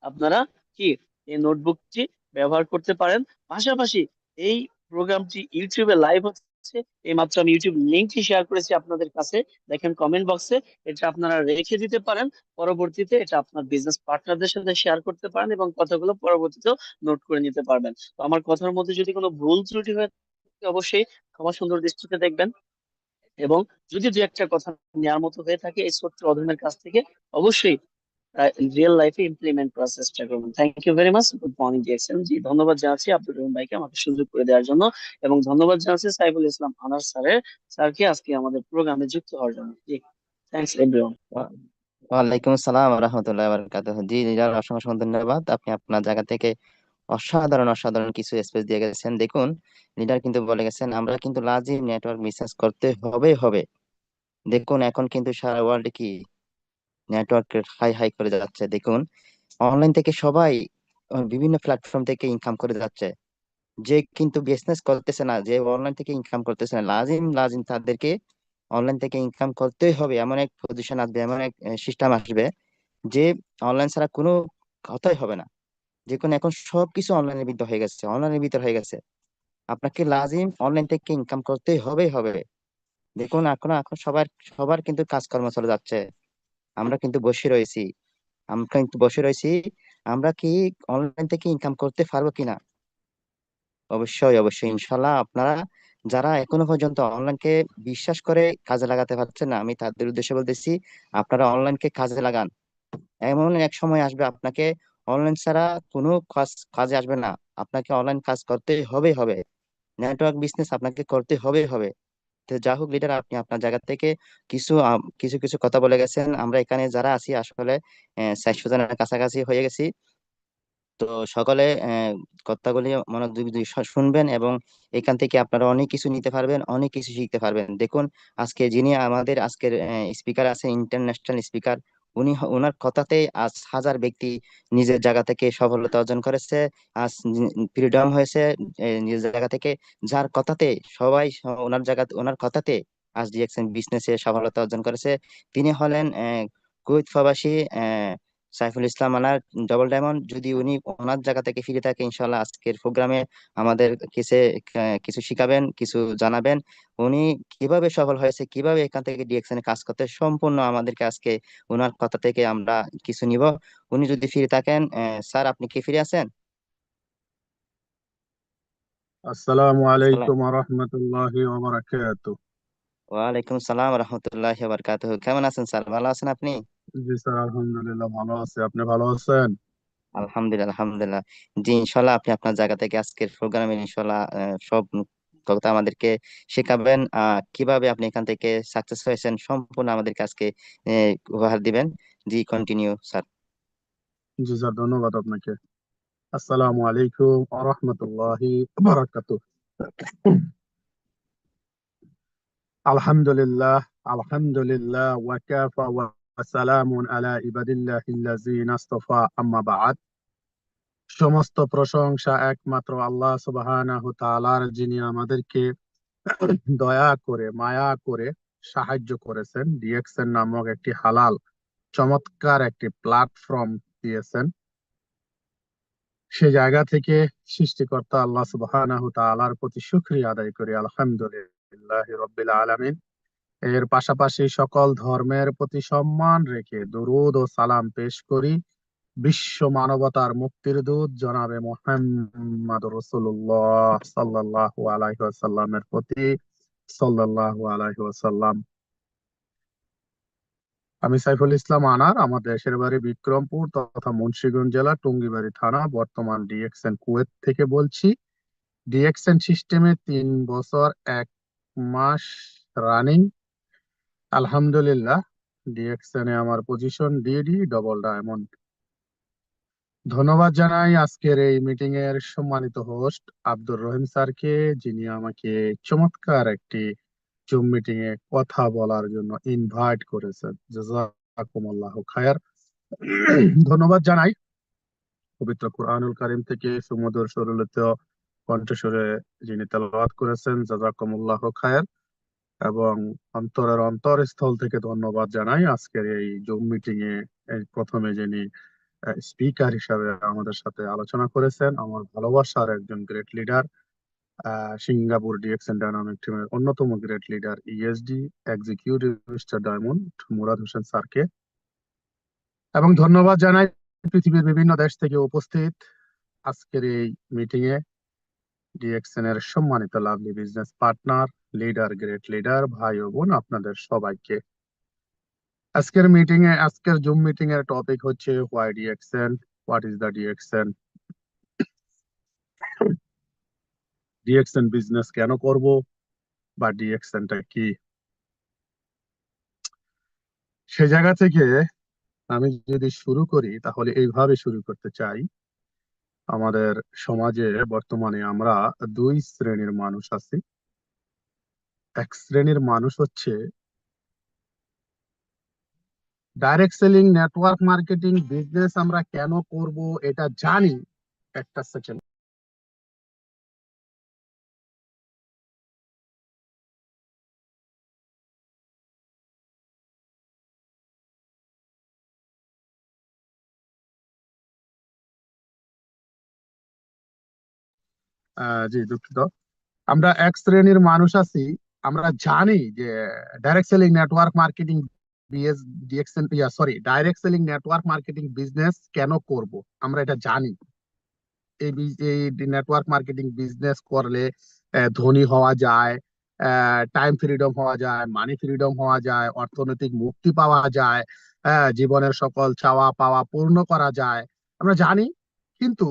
আপনারা কি এই নোটবুকটি ব্যবহার করতে পারেন। পাশাপাশি এই প্রোগ্রামটি ইউটিউবে লাইভ হচ্ছে, এইমাত্র আমি ইউটিউব লিংকটি শেয়ার করেছি আপনাদের কাছে, দেখেন কমেন্ট বক্সে, এটা আপনারা রেখে দিতে পারেন। পরবর্তীতে এটা আপনার বিজনেস পার্টনারদের সাথে শেয়ার করতে পারেন এবং কথাগুলো পরবর্তীতেও নোট করে নিতে পারবেন। তো আমার কথার মধ্যে যদি কোনো ভুল ত্রুটি হয়ে থাকে, অবশ্যই ক্ষমা সুন্দর দৃষ্টিতে দেখবেন। এবং যদি দু একটা কথা নেওয়ার মতো হয়ে থাকে এই ছোট্ট অধীনের কাছ থেকে, অবশ্যই রিয়েল লাইফে ইমপ্লিমেন্ট করার চেষ্টা করবেন। Thank you very much. Good morning DXN ji, ধন্যবাদ জানাচ্ছি আব্দুর রহিম ভাইকে আমাকে সুযোগ করে দেওয়ার জন্য, এবং ধন্যবাদ জানাচ্ছি সাইফুল ইসলাম আনাস স্যারকে আজকে আমাদের প্রোগ্রামে যুক্ত হওয়ার জন্য। জি, থ্যাংকস এভরিওয়ান। ওয়া- ওয়ালাইকুম আসসালাম রহমতুল্লাহ বারাকাতুহ। জি লিডার, অসংখ্য অসংখ্য ধন্যবাদ। আপনি আপনার জায়গা থেকে অসাধারণ অসাধারণ কিছু স্পেস দিয়ে গেছেন। দেখুন, লিডার কিন্তু বলে গেছেন আমরা কিন্তু লাজিম নেটওয়ার্ক বিজনেস করতে হবে হবে। দেখুন এখন কিন্তু সারা ওয়ার্ল্ডে কি নেটওয়ার্ক হাই হাই করে যাচ্ছে। দেখুন অনলাইন থেকে সবাই বিভিন্ন প্ল্যাটফর্ম থেকে ইনকাম করে যাচ্ছে। যে কিন্তু বিজনেস করতেছে না, যে অনলাইন থেকে ইনকাম করতেছে না, লাজিম লাজিম তাদেরকে অনলাইন থেকে ইনকাম করতেই হবে। এমন এক পজিশন আসবে, এমন এক সিস্টেম আসবে যে অনলাইন ছাড়া কোনো কথাই হবে না। যে কোনো এখন সবকিছু অনলাইনের ভিতর হয়ে গেছে, অনলাইনের ভিতর হয়ে গেছে। আপনাকে লাজিম অনলাইন থেকে ইনকাম করতেই হবে। দেখুন এখন এখন সবার সবার কিন্তু কাজকর্ম চলে যাচ্ছে, আমরা কিন্তু বসে রয়েছি। আমরা কিন্তু বসে রয়েছি, আমরা কি অনলাইন থেকে ইনকাম করতে পারবো কিনা? অবশ্যই ইনশাল্লাহ। আপনারা যারা এখনো পর্যন্ত অনলাইনকে বিশ্বাস করে কাজে লাগাতে পারছেন না, আমি তাদের উদ্দেশ্যে বলতেছি, আপনারা অনলাইনকে কাজে লাগান। এমন এক সময় আসবে আপনাকে অনলাইন ছাড়া কোনো কাজে আসবে না। আপনাকে অনলাইন কাজ করতেই হবে। নেটওয়ার্ক বিজনেস আপনাকে করতে হবে। তো যা হোক লিডার, আপনি আপনার জায়গা থেকে কিছু কিছু কথা বলে গেছেন। আমরা এখানে যারা আছি আসলে 400 জনের কাছাকাছি হয়ে গেছি। তো সকলে কথাগুলি মনোযোগ দিয়ে শুনবেন, এবং এখান থেকে আপনারা অনেক কিছু নিতে পারবেন, অনেক কিছু শিখতে পারবেন। দেখুন, আজকে যিনি আমাদের আজকের স্পিকার আছেন, ইন্টারন্যাশনাল স্পিকার, ওনার কথাতে আজ হাজার ব্যক্তি নিজের জায়গা থেকে সফলতা অর্জন করেছে। আজ ফ্রিডম হয়েছে নিজের জায়গা থেকে, যার কথাতে সবাই ওনার কথাতে আজ ডিএক্সএন বিজনেসে সফলতা অর্জন করেছে। তিনি হলেন কুয়েত প্রবাসী সাইফুল ইসলাম আনার ডবল ডায়মন্ড। যদি উনি ওনার জায়গা থেকে ফিরে থাকে, ইনশাল্লাহ আজকের প্রোগ্রামে আমাদের কিছু শিখাবেন, কিছু জানাবেন। উনি কিভাবে সফল হয়েছে, কিভাবে এখান থেকে ডিএকশনে কাজ করতে, সম্পূর্ণ আমাদেরকে আজকে ওনার কথা থেকে আমরা কিছু নিব। উনি যদি ফিরে থাকেন, স্যার আপনি কি ফিরে আছেন? আসসালামু আসসালাম। আলাইকুম রহমতুল্লাহি ওয়া। ওয়ালাইকুম সালাম রহমতুল্লাহ বারকাতুহু। কেমন আছেন স্যার, ভালো আছেন আপনি? জি স্যার, আলহামদুলিল্লাহ ভালো আছে। আপনি ভালো আছেন? আলহামদুলিল্লাহ। জি ইনশাল্লাহ, আপনি আপনার জায়গা থেকে আজকের প্রোগ্রামে ইনশাল্লাহ সব কথা আমাদেরকে শেখাবেন। কিভাবে আপনি এখান থেকে সাকসেস হয়েছেন সম্পূর্ণ আমাদেরকে আজকে উপহার দিবেন। জি কন্টিনিউ স্যার। জি স্যার, ধন্যবাদ আপনাকে। আসসালামু আলাইকুম রহমতুল্লাহি বারাকাতু। আলহামদুলিল্লাহ, আলহামদুলিল্লাহ ওয়া কাফা ওয়া সালামুন আলা ইবাদিল্লাহিল্লাযিনা ইসতাফা, আম্মা বা'দ। সমস্ত প্রশংসা একমাত্র আল্লাহ সুবহানাহু তাআলার, যিনি আমাদেরকে দয়া করে মায়া করে সাহায্য করেছেন, ডিএক্সএন নামক একটি হালাল চমৎকার একটি প্ল্যাটফর্ম দিয়েছেন। সে জায়গা থেকে সৃষ্টিকর্তা আল্লাহ সুবহানাহু তাআলার প্রতি শুকরিয়া আদায় করি, আলহামদুলিল্লাহ রাব্বিল আলামিন। এর পাশাপাশি সকল ধর্মের প্রতি সম্মান রেখে দরুদ ও সালাম পেশ করি বিশ্ব মানবতার মুক্তির দূত জনাবে মুহাম্মদ রাসূলুল্লাহ সাল্লাল্লাহু আলাইহি ওয়াসাল্লামের প্রতি, সাল্লাল্লাহু আলাইহি ওয়াসাল্লাম। আমি সাইফুল ইসলাম আনার, আমার দেশের বাড়ি বিক্রমপুর তথা মুন্সিগঞ্জ জেলা টঙ্গিবাড়ি থানা, বর্তমান ডিএক্সএন কুয়েত থেকে বলছি। ডিএক্সএন সিস্টেমে 3 বছর 1 মাস রানিং, আলহামদুলিল্লাহ। ডিএক্সএন এ আমার পজিশন ডিডি ডবল ডায়মন্ড। ধন্যবাদ জানাই আজকের এই মিটিং এর সম্মানিত হোস্ট আব্দুর রহিম স্যারকে, যিনি আমাকে চমৎকার একটি জুম মিটিং এ কথা বলার জন্য ইনভাইট করেছেন। জাযাকুমুল্লাহু খায়র। ধন্যবাদ জানাই পবিত্র কুরআনুল কারীম থেকে সুমধুর সুরলিত কণ্ঠস্বরে যিনি তেলাওয়াত করেছেন, জাযাকুমুল্লাহু খায়র। এবং অন্তরের অন্তরস্থল থেকে ধন্যবাদ জানাই আজকের এই জুম মিটিং এ প্রথমে যিনি স্পিকার হিসাবে আমাদের সাথে আলোচনা করেছেন, আমার ভালোবাসার একজন great leader, Singapore DXN dynamic টিমের অন্যতম great leader, ESD executive mister diamond Murad Hossain স্যারকে। এবং ধন্যবাদ জানাই পৃথিবীর বিভিন্ন দেশ থেকে উপস্থিত আজকের এই মিটিং এ ডিএক্সএন এর সম্মানিত lovely business partner, leader, great leader, ভাই ও বোন, আপনাদের সবাইকে। আজকের জুম মিটিং এর টপিক হচ্ছে why DXN, what is the DXN, DXN business কেন করব, বা ডিএক্সএনটা কি। সে জায়গা থেকে আমি যদি শুরু করি তাহলে এইভাবে শুরু করতে চাই। আমাদের সমাজে বর্তমানে আমরা 2 শ্রেণীর মানুষ আছি। এক শ্রেণীর মানুষ হচ্ছে direct selling, network marketing business আমরা কেন করব এটা জানি। একটা সেকেন্ড। জি দুঃখিত। আমরা এক শ্রেণীর মানুষ আছি, আমরা জানি যে direct selling network marketing BS DXN sorry direct selling network marketing business কেন করব, আমরা এটা জানি। এই নেটওয়ার্ক মার্কেটিং বিজনেস করলে ধনী হওয়া যায়, টাইম ফ্রিডম হওয়া যায়, মানি ফ্রিডম হওয়া যায়, অর্থনৈতিক মুক্তি পাওয়া যায়, জীবনের সকল চাওয়া পাওয়া পূর্ণ করা যায়, আমরা জানি। কিন্তু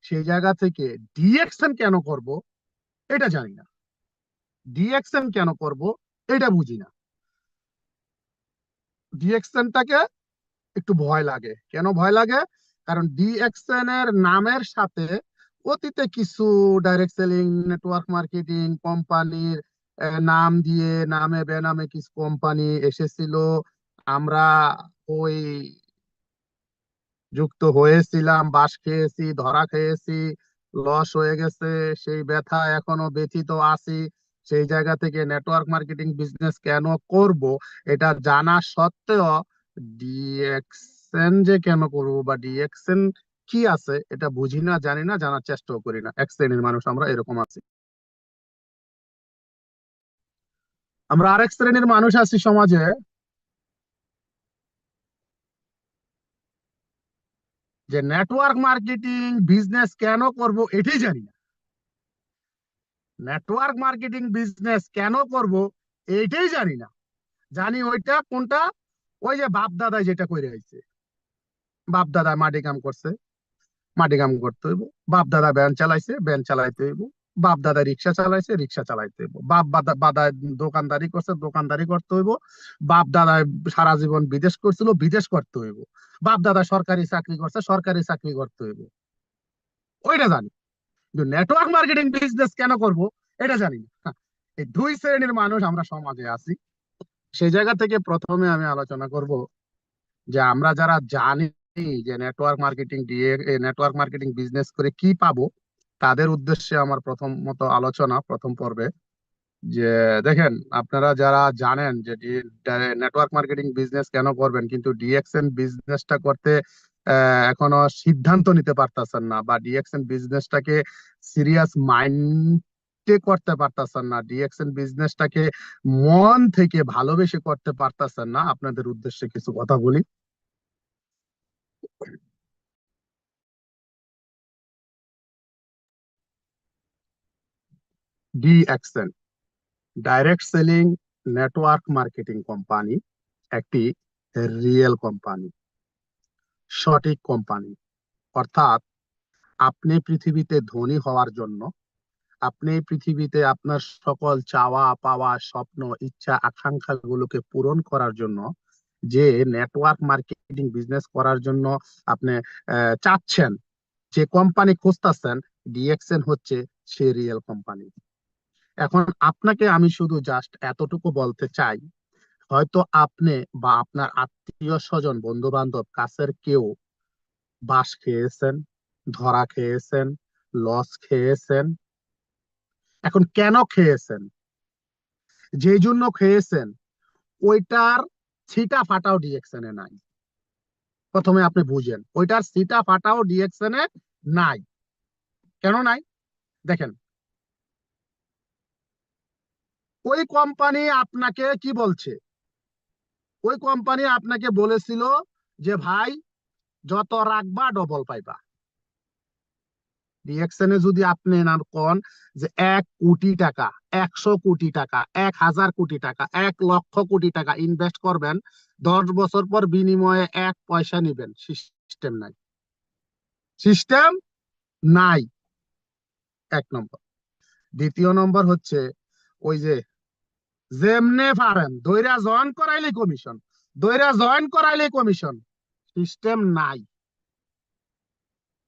সেই জায়গা থেকে ডিএক্সএন কেন করব এটা জানি না, ডিএক্সএন কেন করব এটা বুঝি না। ডিএক্সএনটাকে একটু ভয় লাগে। কেন ভয় লাগে? কারণ ডিএক্সএন এর নামের সাথে অতীতে কিছু ডাইরেক্ট সেলিং নেটওয়ার্ক মার্কেটিং কোম্পানির নাম দিয়ে নামে বেনামে কিছু কোম্পানি এসেছিল, আমরা ওই যুক্ত হয়েছিলাম, বাঁশ খেয়েছি, ধরা খেয়েছি, লস হয়ে গেছে, সেই ব্যথা এখনো ব্যথিত আছি। সেই জায়গা থেকে নেটওয়ার্ক মার্কেটিং বিজনেস কেন করব এটা জানা সত্ত্বেও ডিএক্সএন যে কেন করব বা ডিএক্সএন কি আছে এটা বুঝি না, জানি না, জানার চেষ্টাও করি না। এক শ্রেণীর মানুষ আমরা এরকম আছি। আমরা আরেক শ্রেণীর মানুষ আছি সমাজে, যে নেটওয়ার্ক মার্কেটিং বিজনেস কেন করব এটাই জানি না। নেটওয়ার্ক মার্কেটিং বিজনেস কেন করব এইটাই জানি না। জানি ওইটা কোনটা, ওই যে বাপ দাদা যেটা করে আইছে, বাপ দাদা মাটি কাম করছে, মাটি কাম করতে হইব। বাপ দাদা ভ্যান চালাইছে, ভ্যান চালাইতে হইব। বাপ দাদা রিক্সা চালাইছে, রিক্সা চালাইতে হইব। বাপ দাদা দোকানদারি করছে, দোকানদারি করতে হইব। বাপ দাদা সারা জীবন বিদেশ করছিল, বিদেশ করতে হইব। বাপ দাদা সরকারি চাকরি করছে, সরকারি চাকরি করতে হইব। ওইটা জানি, কিন্তু নেটওয়ার্ক মার্কেটিং বিজনেস কেন করব এটা জানি না। এই দুই শ্রেণীর মানুষ আমরা সমাজে আছি। সেই জায়গা থেকে প্রথমে আমি আলোচনা করব যে আমরা যারা জানি যে নেটওয়ার্ক মার্কেটিং দিয়ে নেটওয়ার্ক মার্কেটিং বিজনেস করে কি পাবো, তাদের উদ্দেশ্যে আমার প্রথমত আলোচনা প্রথম পর্বে। যে দেখেন, আপনারা যারা জানেন যে নেটওয়ার্ক মার্কেটিং বিজনেস কেন করবেন কিন্তু ডিএক্সএন বিজনেসটা করতে এখনো সিদ্ধান্ত নিতে পারতেছেন না, বা ডিএক্সএন বিজনেসটাকে সিরিয়াস মাইন্ডে করতে পারতেছেন না, ডিএক্সএন বিজনেসটাকে মন থেকে ভালোবেসে করতে পারতেছেন না, আপনাদের উদ্দেশ্যে কিছু কথা বলি। DXN direct selling network marketing company একটি রিয়েল কোম্পানি, সঠিক কোম্পানি। অর্থাৎ আপনি পৃথিবীতে ধনী হওয়ার জন্য, আপনি পৃথিবীতে আপনার সকল চাওয়া পাওয়া স্বপ্ন ইচ্ছা আকাঙ্ক্ষা গুলোকে পূরণ করার জন্য যে নেটওয়ার্ক মার্কেটিং বিজনেস করার জন্য আপনি চাচ্ছেন, যে কোম্পানি খুঁজতেছেন, ডিএক্সএন হচ্ছে সেই রিয়েল কোম্পানি। এখন আপনাকে আমি শুধু জাস্ট এতটুকু বলতে চাই, হয়তো আপনি বা আপনার আত্মীয় স্বজন বন্ধু বান্ধব কাছের কেউ বাঁশ খেয়েছেন, ধরা খেয়েছেন, লস খেয়েছেন। এখন কেন খেয়েছেন, যেই জন্য খেয়েছেন, ওইটার ছিটা ফাটাও ডিএক্সএন এ নাই। প্রথমে আপনি বুঝেন, ওইটার ছিটা ফাটাও ডিএক্সএন এ নাই। কেন নাই? দেখেন, ওই কোম্পানি আপনাকে কি বলছে? ওই কোম্পানি আপনাকে বলেছিল যে ভাই, যত রাখবা ডবল পাইবা। ডিএক্সএন এ যদি আপনি না কোন যে 1 কোটি টাকা, 100 কোটি টাকা, 1000 কোটি টাকা, 1 লক্ষ কোটি টাকা ইনভেস্ট করবেন, 10 বছর পর বিনিময়ে 1 পয়সা নিবেন, সিস্টেম নাই। সিস্টেম নাই, 1 নম্বর। দ্বিতীয় নম্বর হচ্ছে, ওই যে যেমনে পারেন দইরা জয়েন করাইলে কমিশন, দইরা জয়েন করাইলে কমিশন। সিস্টেম নাই,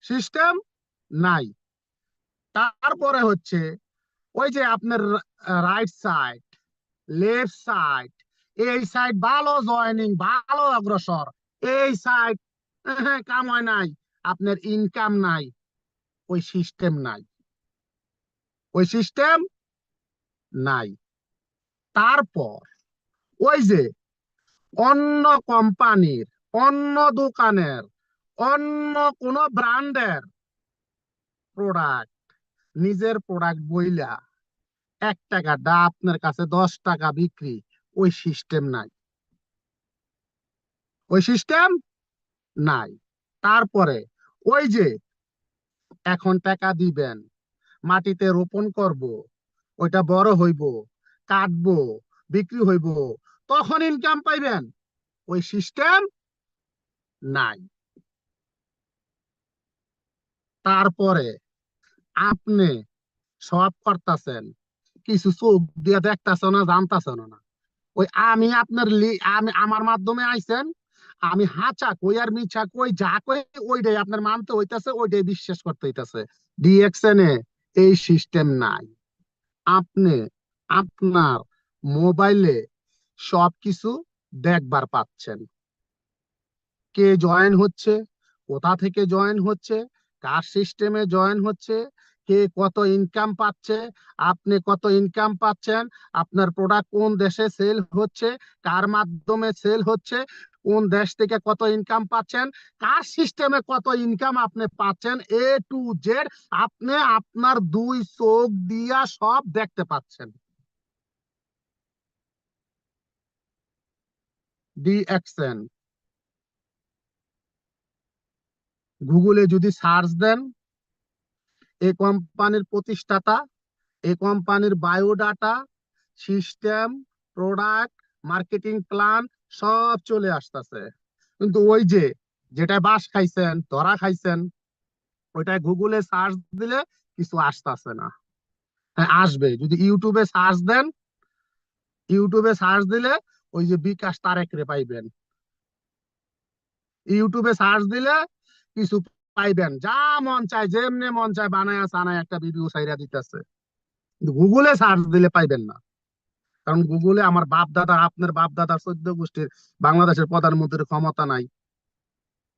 সিস্টেম নাই। তারপরে হচ্ছে ওই যে আপনার রাইট সাইড, লেফট সাইড, এই সাইড ভালো জয়েনিং, ভালো অগ্রসর, এই সাইড কামাই নাই, আপনার ইনকাম নাই। ওই সিস্টেম নাই, ওই সিস্টেম নাই। তারপর ওই যে অন্য কোম্পানির, অন্য দোকানের, অন্য কোন ব্র্যান্ডের প্রোডাক্ট নিজের প্রোডাক্ট বইলা 1 টাকাটা আপনার কাছে 10 টাকা বিক্রি, ওই সিস্টেম নাই, ওই সিস্টেম নাই। তারপরে ওই যে এখন টাকা দিবেন, মাটিতে রোপণ করব, ওইটা বড় হইব, কাটবো, বিক্রি হইব, তখন ইনকাম পাইবেন, ওই সিস্টেম নাই। তারপরে আপনি সব করতেছেন, কিছু চোখ দিয়ে দেখতেছ না, জানতেছ না। ওই আমি আপনার আমি আমার মাধ্যমে আইছেন, আমি হাঁচা কই আর মিছা কই যা কই ওইটাই আপনার মানতে হইতাছে, ওইটাই বিশ্বাস করতে হইতাছে। ডিএক্সএন এই সিস্টেম নাই। আপনি আপনার মোবাইলে সবকিছু দেখবার পাচ্ছেন, কে জয়েন হচ্ছে, কোথা থেকে জয়েন হচ্ছে, কার সিস্টেমে জয়েন হচ্ছে, কে কত ইনকাম পাচ্ছে, আপনি কত ইনকাম পাচ্ছেন, আপনার প্রোডাক্ট কোন দেশে সেল হচ্ছে, কার মাধ্যমে সেল হচ্ছে, কোন দেশ থেকে কত ইনকাম পাচ্ছেন, কার সিস্টেমে কত ইনকাম আপনি পাচ্ছেন, A to Z আপনি আপনার 2 চোখ দিয়া সব দেখতে পাচ্ছেন। ডিএক্সএন গুগলে যদি সার্চ দেন, এই কোম্পানির প্রতিষ্ঠাতা, এই কোম্পানির biodata, system, product, marketing plan সব চলে আসতেছে। কিন্তু ওই যে যেটা বাস খাইছেন, ধরা খাইছেন, ওইটাই গুগলে সার্চ দিলে কিছু আসতেছে না। হ্যাঁ, আসবে যদি ইউটিউবে সার্চ দেন, ইউটিউবে সার্চ দিলে ওই যে বিকাশ তারেক রে পাইবেন, ইউটিউবে সার্চ দিলে কিছু পাইবেন, যা মন চায় যেমনে মন চায় বানায়া সানায় একটা ভিডিও ছাইরা দিতেছে। কিন্তু গুগলে সার্চ দিলে পাইবেন না, কারণ গুগলে আমার বাপ দাদা, আপনার বাপ দাদার 14 গোষ্ঠীর বাংলাদেশের প্রধানমন্ত্রীর ক্ষমতা নাই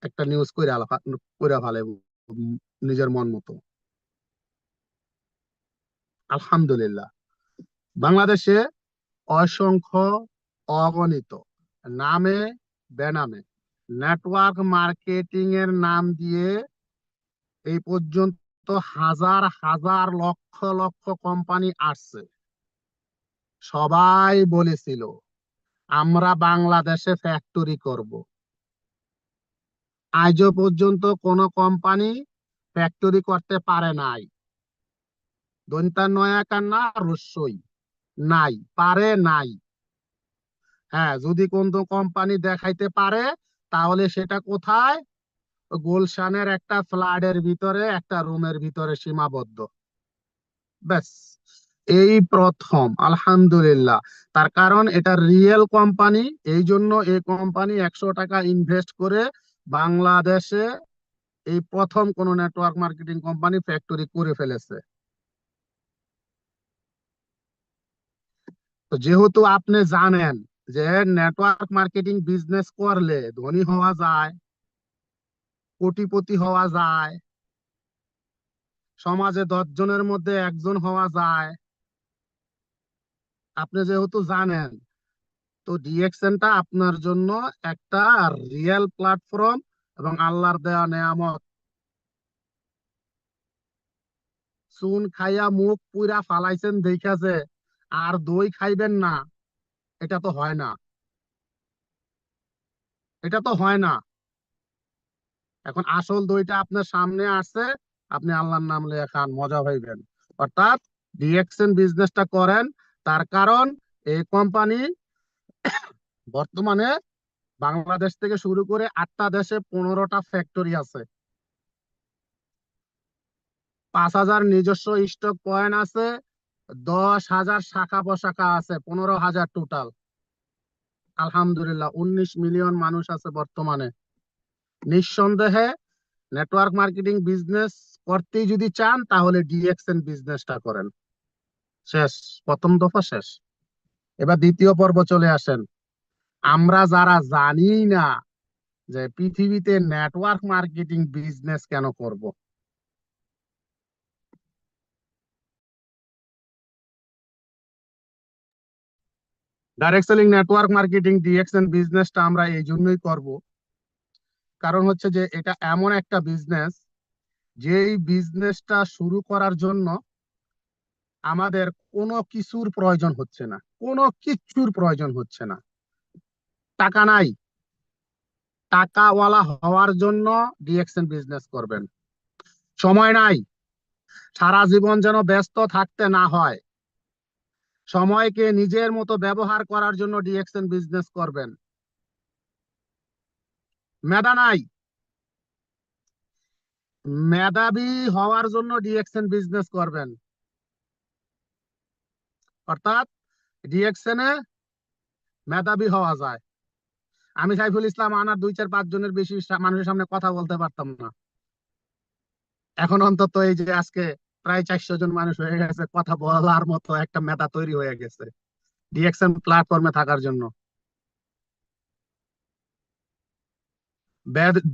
একটা নিউজ কইরা ফেলে নিজের মন মতো। আলহামদুলিল্লাহ, বাংলাদেশে অসংখ্য অগণিত নামে বেনামে নেটওয়ার্ক মার্কেটিং এর নাম দিয়ে এই পর্যন্ত হাজার হাজার লক্ষ লক্ষ কোম্পানি আসছে। সবাই বলেছিল আমরা বাংলাদেশে ফ্যাক্টরি করব। আজও পর্যন্ত কোনো কোম্পানি ফ্যাক্টরি করতে পারে নাই। দন্তা নয়াকার না রস্যই, নাই, পারে নাই। হ্যাঁ, যদি কোনো কোম্পানি দেখাইতে পারে তাহলে সেটা কোথায়? গুলশানের একটা ফ্ল্যাটের ভিতরে, একটা রুমের ভিতরে সীমাবদ্ধ, ব্যাস। এই প্রথম, আলহামদুলিল্লাহ। তার কারণ এটা রিয়েল কোম্পানি, এই জন্য এই কোম্পানি 100 টাকা ইনভেস্ট করে বাংলাদেশে এই প্রথম কোন নেটওয়ার্ক মার্কেটিং কোম্পানি ফ্যাক্টরি করে ফেলেছে। তো যেহেতু আপনি জানেন যে নেটওয়ার্ক মার্কেটিং বিজনেস করলে ধনী হওয়া যায়, কোটিপতি হওয়া যায়, সমাজে 10 জনের মধ্যে একজন হওয়া যায়, আপনি যেহেতু জানেন, তো ডিএক্সএনটা আপনার জন্য একটা রিয়েল প্ল্যাটফর্ম এবং আল্লাহর দেয়া নেয়ামত। চুন খাইয়া মুখ পুইরা ফালাইছেন দেখা যে আর দই খাইবেন না, এটা তো হয় না, এটা তো হয় না। এখন আসল দইটা আপনার সামনে আসছে, আপনি আল্লাহর নাম লিয়ে খান, মজা পাইবেন। অর্থাৎ ডিএক্সএন বিজনেসটা করেন, তার কারণ এই কোম্পানি বর্তমানে বাংলাদেশ থেকে শুরু করে 8টা দেশে 15টা ফ্যাক্টরি আছে, 5,000 নিজস্ব স্টক পয়েন্ট আছে, 10,000 শাখা প্রশাখা আছে, 15,000 টোটাল। আলহামদুলিল্লাহ, 19 মিলিয়ন মানুষ আছে বর্তমানে। নিঃসন্দেহে নেটওয়ার্ক মার্কেটিং বিজনেস করতেই যদি চান তাহলে ডিএক্সএন বিজনেসটা করেন। শেষ, প্রথম দফা শেষ। এবার দ্বিতীয় পর্ব চলে আসেন। আমরা যারা জানি না যে পৃথিবীতে নেটওয়ার্ক মার্কেটিং বিজনেস কেন করব, direct selling network marketing DXN বিজনেসটা আমরা এই জন্যই করব, কারণ হচ্ছে যে এটা এমন একটা বিজনেস, যেই বিজনেসটা শুরু করার জন্য আমাদের কোনো কিছুর প্রয়োজন হচ্ছে না, কোনো কিচ্ছুর প্রয়োজন হচ্ছে না। টাকা নাই, টাকাওয়ালা হওয়ার জন্য ডিএক্সএন বিজনেস করবেন। সময় নাই, সারা জীবন যেন ব্যস্ত থাকতে না হয়, সময়কে নিজের মতো ব্যবহার করার জন্য ডিএক্সএন বিজনেস করবেন। মেধা নাই, মেধাবী হওয়ার জন্য ডিএক্সএন বিজনেস করবেন। অর্থাৎ ডিএক্সএন এ মেধাবী হওয়া যায়। আমি সাইফুল ইসলাম আনার 2 4 5 জনের বেশি মানুষের সামনে কথা বলতে পারতাম না, এখন অন্তত এই যে আজকে প্রায় 400 জন মানুষ হয়ে গেছে, কথা বলার মতো একটা মেধা তৈরি হয়ে গেছে ডিএক্সএন প্ল্যাটফর্মে থাকার জন্য।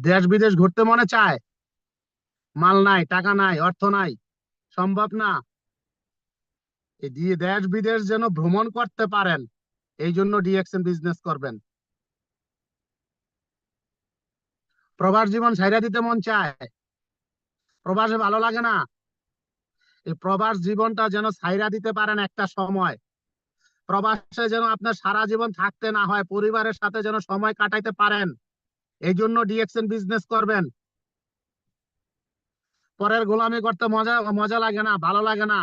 দেশ বিদেশ ঘুরতে মনে চায়, মাল নাই, টাকা নাই, অর্থ নাই, সম্ভব না। এই দিয়ে দেশ বিদেশ যেন ভ্রমণ করতে পারেন, এই জন্য ডিএক্সএন বিজনেস করবেন। প্রবাস জীবন ছাইরা দিতে মন চায়, প্রবাসে ভালো লাগে না, এই প্রবাস জীবনটা যেন ছাইরা দিতে পারেন একটা সময়। প্রবাসে যেন আপনার সারা জীবন থাকতে না হয়, পরিবারের সাথে যেন সময় কাটাইতে পারেন, এই জন্য ডিএক্সএন বিজনেস করবেন। পরের গোলামি করতে মজা মজা লাগে না, ভালো লাগে না।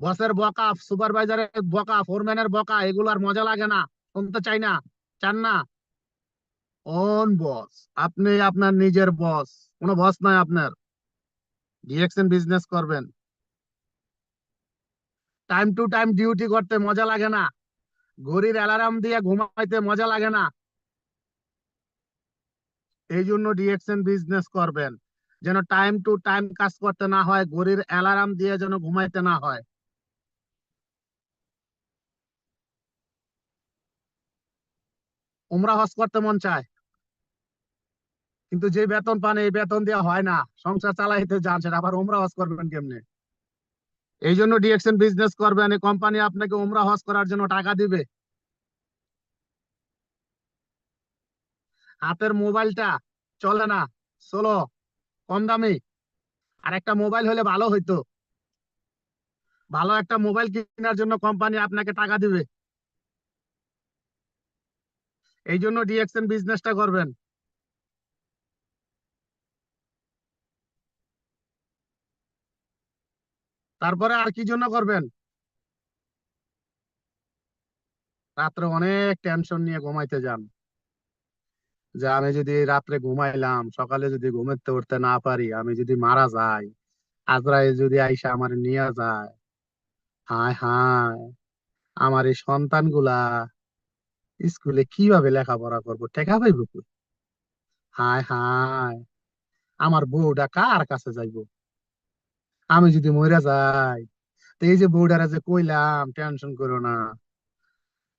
বসের বকা, সুপারভাইজারের বকা, ফোরম্যানের বকা, এগুলো আর মজা লাগে না, শুনতে চাই না, চান না। ওন বস, আপনি আপনার নিজের বস, কোনো বস নাই আপনার। ডিএক্সএন বিজনেস করবেন। টাইম টু টাইম ডিউটি করতে মজা লাগে না, ঘড়ির অ্যালার্ম দিয়ে ঘুমাইতে মজা লাগে না, এই জন্য ডিএক্সএন বিজনেস করবেন। যেন টাইম টু টাইম কাজ করতে না হয়, ঘড়ির অ্যালার্ম দিয়ে যেন ঘুমাইতে না হয়। উমরা হজ করতে মন চায়, কিন্তু যে বেতন পান এই বেতন দিয়ে হয় না, সংসার চালাইতে যান, সেটা আবার উমরা হজ করবেন কেমনে? এই জন্য ডিএক্সএন বিজনেস করবেন। এই কোম্পানি আপনাকে উমরা হজ করার জন্য টাকা দিবে। হাতের মোবাইলটা চলে না, চলো কম দামি, আর একটা মোবাইল হলে ভালো হইতো। ভালো একটা মোবাইল কেনার জন্য কোম্পানি আপনাকে টাকা দিবে, এই জন্য ডিএক্সএন বিজনেসটা করবেন। তারপরে আর কি জন্য করবেন? রাত্রে অনেক টেনশন নিয়ে ঘুমাইতে যান, যে আমি যদি এই রাত্রে ঘুমাইলাম, সকালে যদি ঘুমাতে উঠতে না পারি, আমি যদি মারা যাই, আজরাইল যদি আইসা আমার নিয়ে যায়, হায় হায়, আমার এই সন্তানগুলা স্কুলে কিভাবে লেখাপড়া করবো, টেকা পাইব কই? হায় হায়, আমার বউটা কার কাছে যাইবো আমি যদি মরে যাই? তো এই যে বউডারে যে কইলাম টেনশন করো না,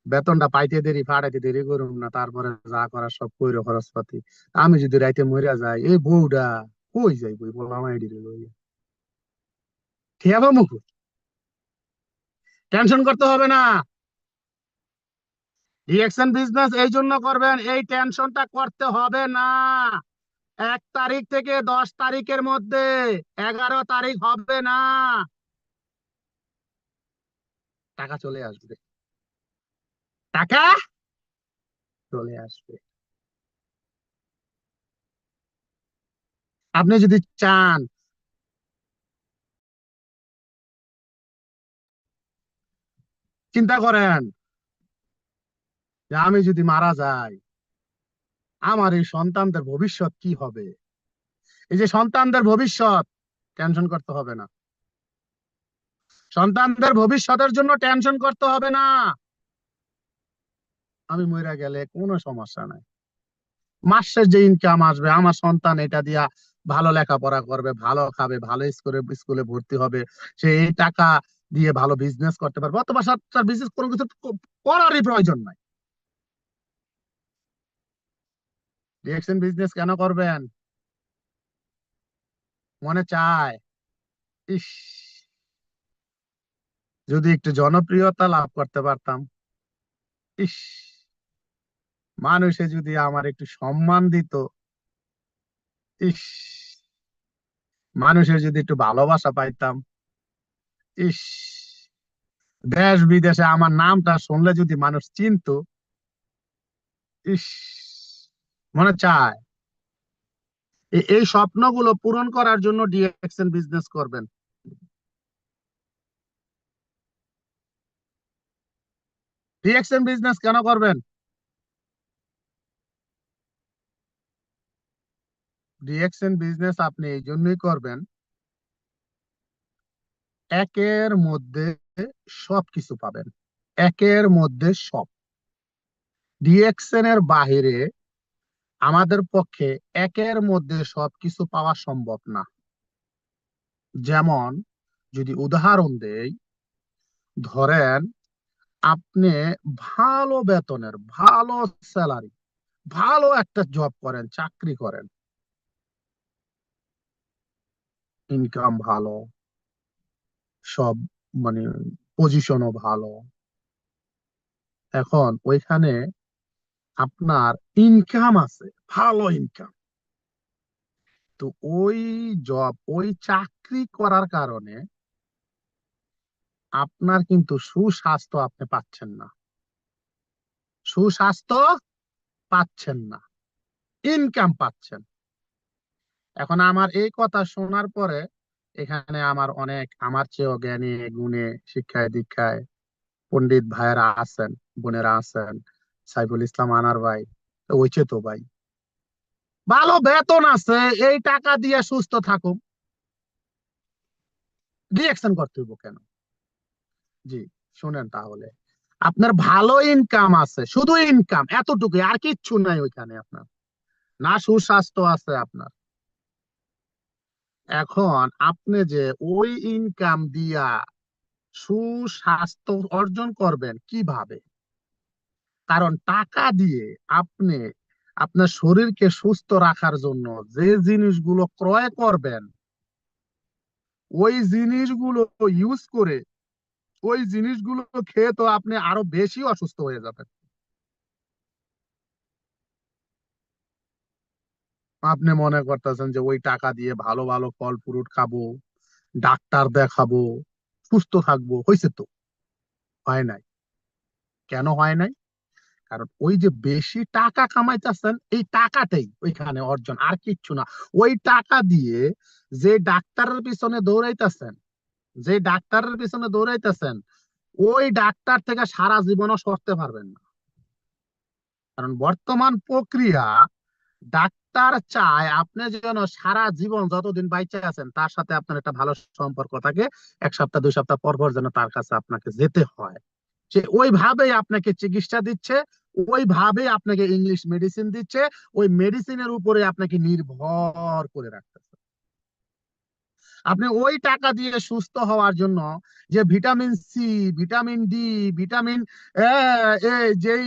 বেতনটা পাইতে দেরি, ফাটাইতে দেরি করুন না, তারপরে যা করার সব কইরো খরচপাতি, আমি যদি রাইতে মরে যাই, এই বউডা কই যাইবো বললাম আইডিরে লইয়া? ঠিক আছে মুখ, টেনশন করতে হবে না। ডিএক্সএন বিজনেস এই জন্য করবেন, এই টেনশনটা করতে হবে না। 1 তারিখ থেকে 10 তারিখের মধ্যে 11 তারিখ হবে না, টাকা চলে আসবে, টাকা চলে আসবে। আপনি যদি চান, চিন্তা করেন যে আমি যদি মারা যাই, আমার এই সন্তানদের ভবিষ্যৎ কি হবে? এই যে সন্তানদের ভবিষ্যৎ, টেনশন করতে হবে না, সন্তানদের ভবিষ্যতের জন্য টেনশন করতে হবে না। আমি মরে গেলে কোনো সমস্যা নাই, মাসের যে ইনকাম আসবে আমার সন্তান এটা দিয়া ভালো লেখাপড়া করবে, ভালো খাবে, ভালো স্কুলে স্কুলে ভর্তি হবে, সে এই টাকা দিয়ে ভালো বিজনেস করতে পারবে, অথবা তার বিজনেস কোনো কিছু করারই প্রয়োজন নাই। ডিএক্সএন বিজনেস কেন করবেন? মনে চায়, ইস, যদি একটু জনপ্রিয়তা লাভ করতে পারতাম, ইস, মানুষে যদি আমার একটু সম্মান দিত, ইস, মানুষের যদি একটু ভালোবাসা পাইতাম, ইস, দেশ বিদেশে আমার নামটা শুনলে যদি মানুষ চিনতো, ইস, মনে চায় এই স্বপ্নগুলো পূরণ করার জন্য ডিএক্সএন বিজনেস করবেন। ডিএক্সএন বিজনেস কেন করবেন? ডিএক্সএন বিজনেস আপনি এই জন্যই করবেন, একের মধ্যে সবকিছু পাবেন, একের মধ্যে সব। ডিএক্সএন এর বাহিরে আমাদের পক্ষে একের মধ্যে সবকিছু পাওয়া সম্ভব না। যেমন যদি উদাহরণ দেই, ধরেন আপনি ভালো বেতনের, ভালো স্যালারি, ভালো একটা জব করেন, চাকরি করেন, ইনকাম ভালো, সব মানে পজিশনও ভালো। এখন ওইখানে আপনার ইনকাম আছে, ভালো ইনকাম, তো ওই জব, ওই চাকরি করার কারণে আপনার কিন্তু সুস্বাস্থ্য আপনি পাচ্ছেন না, সুস্বাস্থ্য পাচ্ছেন না, ইনকাম পাচ্ছেন। এখন আমার এই কথা শোনার পরে এখানে আমার অনেক আমার চেয়েও জ্ঞানী গুণী শিক্ষায় দীক্ষায় পণ্ডিত ভাইয়েরা আছেন, বোনেরা আছেন, সাইফুল ইসলাম আনার ভাই, তো ওইছে তো ভাই, ভালো বেতন আছে, এই টাকা দিয়ে সুস্থ থাকুক, রিঅ্যাকশন করতে হইব কেন? জি, শুনেন তাহলে, আপনার ভালো ইনকাম আছে, শুধু ইনকাম এতটুকু, আর কিচ্ছু নাই ওইখানে আপনার, না সুস্বাস্থ্য আছে আপনার। এখন আপনি যে ওই ইনকাম দিয়া সুস্বাস্থ্য অর্জন করবেন কিভাবে? কারণ টাকা দিয়ে আপনি আপনার শরীরকে সুস্থ রাখার জন্য যে জিনিসগুলো ক্রয় করবেন, ওই জিনিসগুলো ইউজ করে, ওই জিনিসগুলো খেয়ে তো আপনি আরো বেশি অসুস্থ হয়ে যাবেন। আপনি মনে করতেছেন যে ওই টাকা দিয়ে ভালো ভালো ফল ফ্রুট খাবো, ডাক্তার দেখাবো, সুস্থ থাকবো, হয়েছে তো? হয় নাই। কেন হয় নাই? কারণ ওই যে বেশি টাকা কামাইতেছেন, এই টাকাটাই ওইখানে অর্জন, আর কিচ্ছু না। ওই টাকা দিয়ে যে ডাক্তারের পিছনে দৌড়াইতেছেন, যে ডাক্তারের পিছনে দৌড়াইতেছেন, ওই ডাক্তার থেকে সারা জীবনও সরতে পারবেন না। কারণ বর্তমান প্রক্রিয়া, ডাক্তার চায় আপনি যেন সারা জীবন যতদিন বাইচে আছেন তার সাথে আপনার একটা ভালো সম্পর্ক থাকে, 1 সপ্তাহ 2 সপ্তাহ পর পর যেন তার কাছে আপনাকে যেতে হয়। সে ওইভাবেই আপনাকে চিকিৎসা দিচ্ছে, ওইভাবেই আপনাকে ইংলিশ মেডিসিন দিচ্ছে, ওই মেডিসিনের উপরে আপনাকে নির্ভর করে রাখতেছে। আপনি ওই টাকা দিয়ে সুস্থ হওয়ার জন্য যে vitamin C, vitamin D, vitamin যেই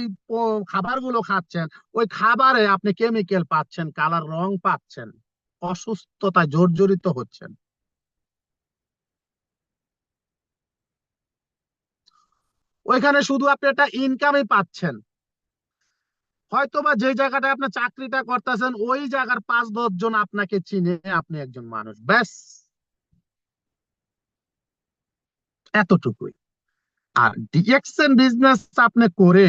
খাবারগুলো খাচ্ছেন, ওই খাবারে আপনি কেমিক্যাল পাচ্ছেন, কালার রং পাচ্ছেন, অসুস্থতায় জর্জরিত হচ্ছেন। ওইখানে শুধু আপনি একটা ইনকামই পাচ্ছেন, হয়তোবা যে জায়গাটায় আপনি চাকরিটা করতেছেন ওই জায়গার 5-10 জন আপনাকে চিনে, আপনি একজন মানুষ, ব্যাস এতটুকুই। আর ডিএক্সএন বিজনেস আপনি করে,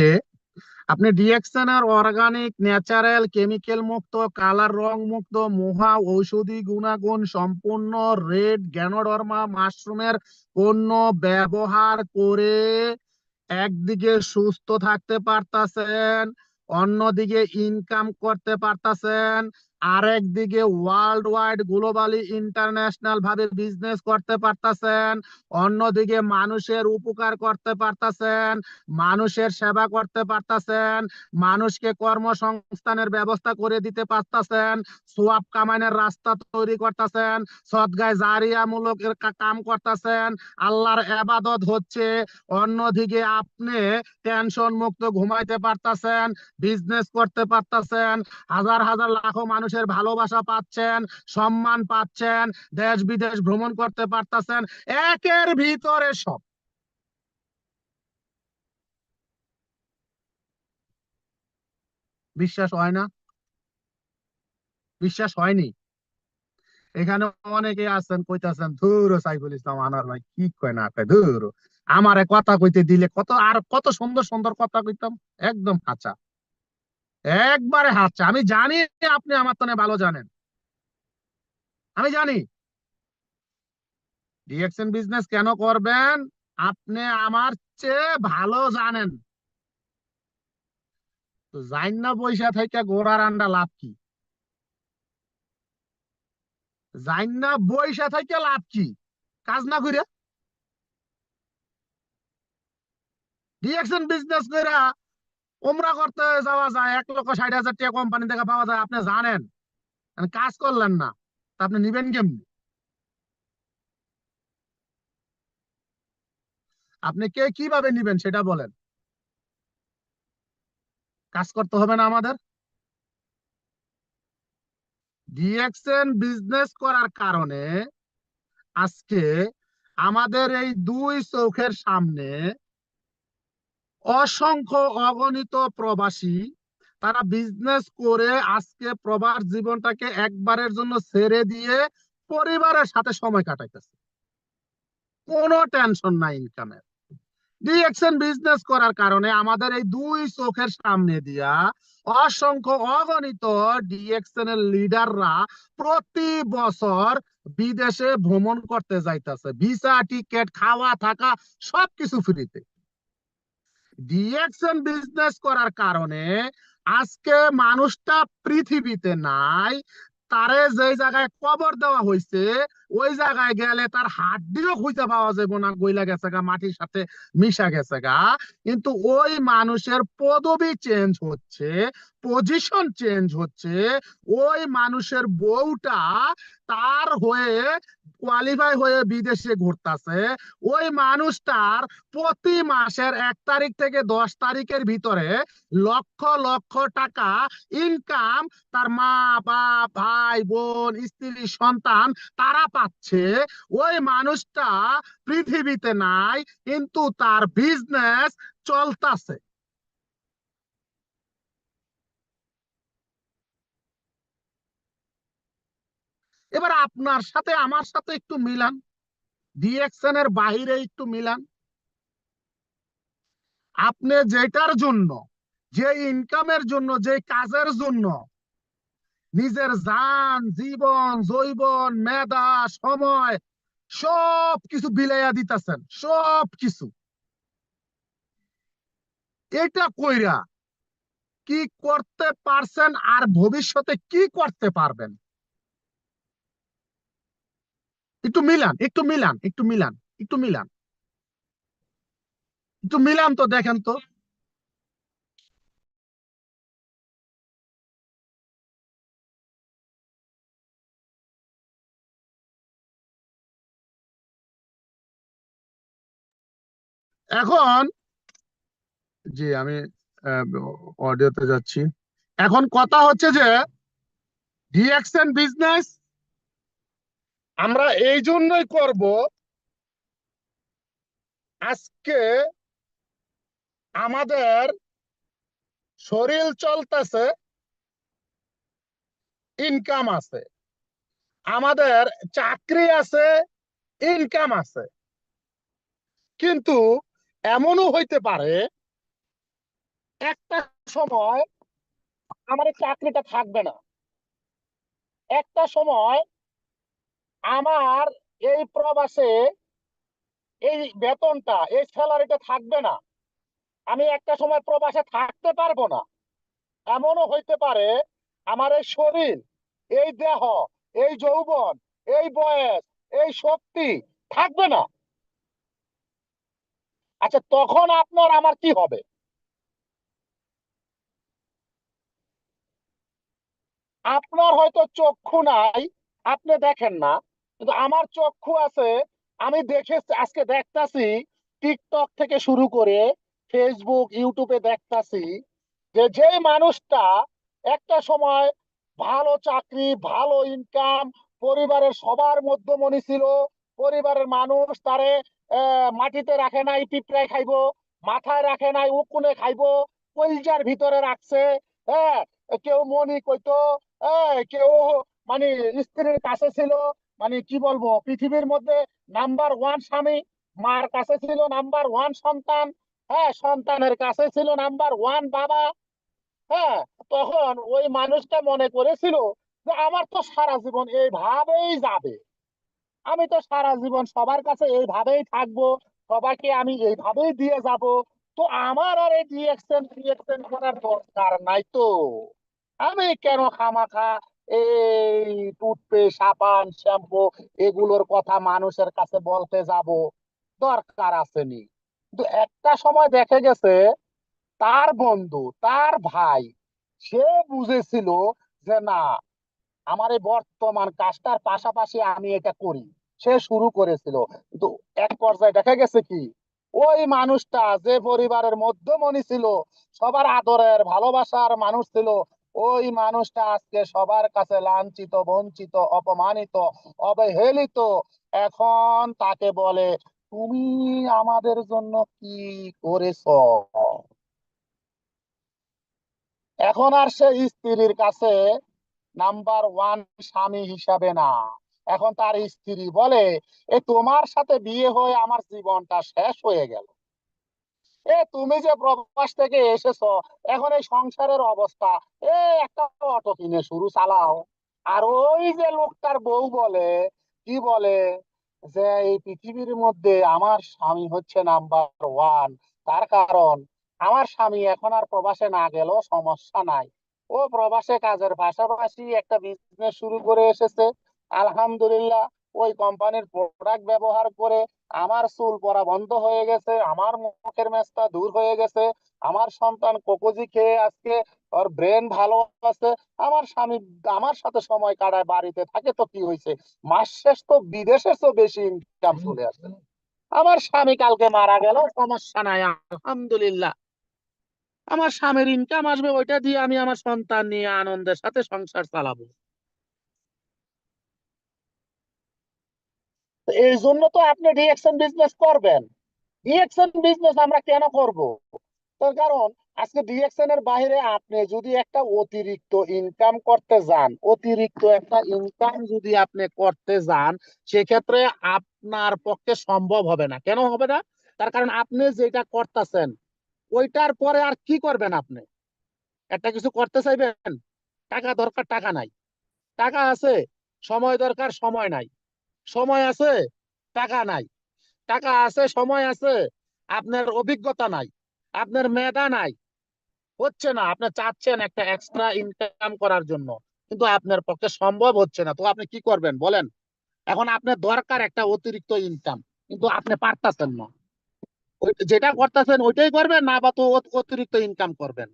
আপনি ডিএক্সএন আর অর্গানিক, ন্যাচারাল, কেমিক্যাল মুক্ত, কালার রং মুক্ত, মহা ঔষধি গুণাগুণ সম্পূর্ণ রেড গ্যানোডর্মা মাশরুমের পণ্য ব্যবহার করে একদিকে সুস্থ থাকতে পারতাছেন, অন্যদিকে ইনকাম করতে পারতাছেন, আরেকদিকে ওয়ার্ল্ড ওয়াইড গ্লোবালি ইন্টারন্যাশনাল ভাবে বিজনেস করতে পারতাছেন, অন্যদিকে মানুষের উপকার করতে পারতাছেন, মানুষের সেবা করতে পারতাছেন, মানুষকে কর্মসংস্থানের ব্যবস্থা করে দিতে পারতাছেন, সোয়াব কামাইনের রাস্তা তৈরি করতেছেন, সদগায় জারিয়ামূলক কাম করতেছেন, আল্লাহর ইবাদত হচ্ছে। অন্যদিকে আপনি টেনশন মুক্ত ঘুমাইতে পারতাছেন, বিজনেস করতে পারতাছেন, হাজার হাজার লাখো মানুষের ভালোবাসা পাচ্ছেন, সম্মান পাচ্ছেন, দেশ বিদেশ ভ্রমণ করতে পারতাছেন, একের ভিতরে সব। বিশ্বাস হয় না? বিশ্বাস হয়নি? এখানে অনেকে আছেন কইতাছেন ধুর সাইফুল ইসলাম আনার ভাই কি কয় না কয় ধুর, আমারে কথা কইতে দিলে কত আর কত সুন্দর সুন্দর কথা কইতাম। একদম হাঁচা, একবারে হাঁচা। আমি জানি আপনি আমার তনে ভালো জানেন, আমি জানি ডিএকশন বিজনেস কেন করবেন আপনি আমার চেয়ে ভালো জানেন। তো জাইন না পয়সা থেকে ঘোড়ার আন্ডা লাভ কি? জাইন না পয়সা থেকে লাভ কি? কাজ না করে ডিএকশন বিজনেস করে উমরা করতে যাওয়া যায়, 1,60,000 টাকা কোম্পানি থেকে পাওয়া যায়, আপনি জানেন। মানে কাজ করলেন না, তা আপনি নিবেন কেমনি? আপনি কে কিভাবে নিবেন সেটা বলেন। কাজ করতে হবে না আমাদের? ডিএকশন বিজনেস করার কারণে আজকে আমাদের এই দুই চোখের সামনে অসংখ্য অগণিত প্রবাসী তারা বিজনেস করে আজকে প্রবাস জীবনটাকে একবারের জন্য ছেড়ে দিয়ে পরিবারের সাথে সময় কাটাইতেছে, কোনো টেনশন নাই ইনকামের। ডিএকশন বিজনেস করার কারণে আমাদের এই দুই চোখের সামনে দিয়া অসংখ্য অগণিত ডিএকশন এর লিডাররা প্রতি বছর বিদেশে ভ্রমণ করতে যাইতেছে, ভিসা টিকেট খাওয়া থাকা সবকিছু ফ্রিতে। ডিএকশন বিজনেস করার কারণে আজকে মানুষটা পৃথিবীতে নাই, তারে যে জায়গায় কবর দেওয়া হয়েছে ওই জায়গায় গেলে তার হাড্ডিও খুঁজে পাওয়া যাবে না, গইলা গেছে গা, মাটির সাথে মিশা গেছে গা। কিন্তু ওই মানুষের পদবি চেঞ্জ হচ্ছে, পজিশন চেঞ্জ হচ্ছে, ওই মানুষের বউটা তার হয়ে কোয়ালিফাই হয়ে বিদেশে ঘুরতেছে। ওই মানুষটার প্রতি মাসের 1 তারিখ থেকে 10 তারিখের ভিতরে লক্ষ লক্ষ টাকা ইনকাম তার মা বাপ ভাই বোন স্ত্রী সন্তান তারা পাচ্ছে। ওই মানুষটা পৃথিবীতে নাই কিন্তু তার বিজনেস চলতেছে। এবার আপনার সাথে আমার সাথে একটু মিলান, ডিএকশন এর বাহিরে একটু মিলান। আপনি যেটার জন্য, যে ইনকামের জন্য, যে কাজের জন্য নিজের জান জীবন যৌবন মেধা সময় সব কিছু বিলাইয়া দিতেছেন, সব কিছু, এটা কইরা কি করতে পারছেন আর ভবিষ্যতে কি করতে পারবেন? একটু মিলান, একটু মিলান, একটু মিলান, একটু মিলান, একটু মিলান তো দেখেন তো। এখন জি আমি অডিওতে যাচ্ছি। এখন কথা হচ্ছে যে ডিএকশন বিজনেস আমরা এই জন্যই করব, আজকে আমাদের শরীর চলতেছে, ইনকাম আছে, আমাদের চাকরি আছে, ইনকাম আছে, কিন্তু এমনও হইতে পারে একটা সময় আমার এই চাকরিটা থাকবে না, একটা সময় আমার এই প্রবাসে এই বেতনটা এই স্যালারিটা থাকবে না, আমি একটা সময় প্রবাসে থাকতে পারবো না। এমনও হইতে পারে আমার এই শরীর, এই দেহ, এই যৌবন, এই বয়স, এই শক্তি থাকবে না। আচ্ছা তখন আপনার আমার কি হবে? আপনার হয়তো চক্ষু নাই, আপনি দেখেন না, কিন্তু আমার চক্ষু আছে। আমি দেখে আজকে দেখতাছি, টিকটক থেকে শুরু করে ফেসবুক ইউটিউবে দেখতাছি যে যে মানুষটা একটা সময় ভালো চাকরি ভালো ইনকাম, পরিবারের সবার মধ্যমণি ছিল, পরিবারের মানুষ তারে মাটিতে রাখে নাই পিঁপড়ায় খাইবো, মাথায় রাখে নাই উকুনে খাইবো, কলজার ভিতরে রাখছে। হ্যাঁ, কেউ মনি কইতো, কেউ মানে স্ত্রীর কাছে ছিল, মানে কি বলবো, পৃথিবীর মধ্যে নাম্বার 1 স্বামী, মার কাছে ছিল নাম্বার 1 সন্তান, হ্যাঁ, সন্তানের কাছে ছিল নাম্বার 1 বাবা। হ্যাঁ, তখন ওই মানুষটা মনে করেছিল যে আমার তো সারা জীবন এইভাবেই যাবে, আমি তো সারা জীবন সবার কাছে এইভাবেই থাকবো, সবাইকে আমি এইভাবেই দিয়ে যাব, তো আমার আর এই ডিএকশন রিএকশন করার দরকার নাই তো। আমি কেন খামাখা এই টুথপেস্ট, সাবান, শ্যাম্পু এগুলোর কথা মানুষের কাছে বলতে যাব, দরকার আসেনি। কিন্তু একটা সময় দেখে গেছে তার বন্ধু, তার ভাই, সে বুঝেছিল যে না, আমার এই বর্তমান কাজটার পাশাপাশি আমি এটা করি, সে শুরু করেছিল। কিন্তু এক পর্যায়ে দেখা গেছে কি, ওই মানুষটা যে পরিবারের মধ্যমণি ছিল, সবার আদরের ভালোবাসার মানুষ ছিল, ওই মানুষটা আজকে সবার কাছে লাঞ্ছিত, বঞ্চিত, অপমানিত, অবহেলিত। এখন তাকে বলে, তুমি আমাদের জন্য কি করেছো? এখন আর সে স্ত্রীর কাছে নাম্বার 1 স্বামী হিসাবে না, এখন তার স্ত্রী বলে, এ তোমার সাথে বিয়ে হয়ে আমার জীবনটা শেষ হয়ে গেল, এ তুমি যে প্রবাস থেকে এসেছো, এখন এই সংসারের অবস্থা, এ একটা অটো কিনে শুরু চালাও। আর ওই যে লোকটার বউ বলে, কি বলে, যে এই পৃথিবীর মধ্যে আমার স্বামী হচ্ছে নাম্বার 1, তার কারণ আমার স্বামী এখন আর প্রবাসে না গেলেও সমস্যা নাই, ও প্রবাসে কাজের পাশাপাশি একটা বিজনেস শুরু করে এসেছে, আলহামদুলিল্লাহ। ওই কোম্পানির প্রোডাক্ট ব্যবহার করে আমার চুল পড়া বন্ধ হয়ে গেছে, আমার মুখের মেস্তা দূর হয়ে গেছে, আমার সন্তান কোকোজি খেয়ে আজকে ওর ব্রেন ভালো আছে, আমার স্বামী আমার সাথে সময় কাটায়, বাড়িতে থাকে, তো কি হয়েছে, মাস শেষ তো বিদেশের চেয়েও বেশি ইনকাম চলে আসে। আমার স্বামী কালকে মারা গেল, সমস্যা নাই, আলহামদুলিল্লাহ, আমার স্বামীর ইনকাম আসবে, ওইটা দিয়ে আমি আমার সন্তান নিয়ে আনন্দের সাথে সংসার চালাবো। তো এই জন্য তো আপনি রিয়েকশন বিজনেস করবেন। রিয়েকশন বিজনেস আমরা কেন করব? তার কারণ আজকে ডিএকশন এর বাইরে আপনি যদি একটা অতিরিক্ত ইনকাম করতে যান, অতিরিক্ত একটা ইনকাম যদি আপনি করতে যান, সেক্ষেত্রে আপনার পক্ষে সম্ভব হবে না। কেন হবে না? তার কারণ আপনি যেটা করতেছেন ওইটার পরে আর কি করবেন? আপনি একটা কিছু করতে চাইবেন, টাকা দরকার, টাকা নাই, টাকা আছে, সময় দরকার, সময় নাই, সময় আছে, টাকা নাই, টাকা আছে, সময় আছে, আপনার অভিজ্ঞতা নাই, আপনার মেধা নাই, হচ্ছে না। আপনি চাচ্ছেন একটা এক্সট্রা ইনকাম করার জন্য, কিন্তু আপনার পক্ষে সম্ভব হচ্ছে না, তো আপনি কি করবেন বলেন? এখন আপনার দরকার একটা অতিরিক্ত ইনকাম, কিন্তু আপনি পারতাছেন না। যেটা করতেছেন ওইটাই করবেন, না বা তো অতিরিক্ত ইনকাম করবেন।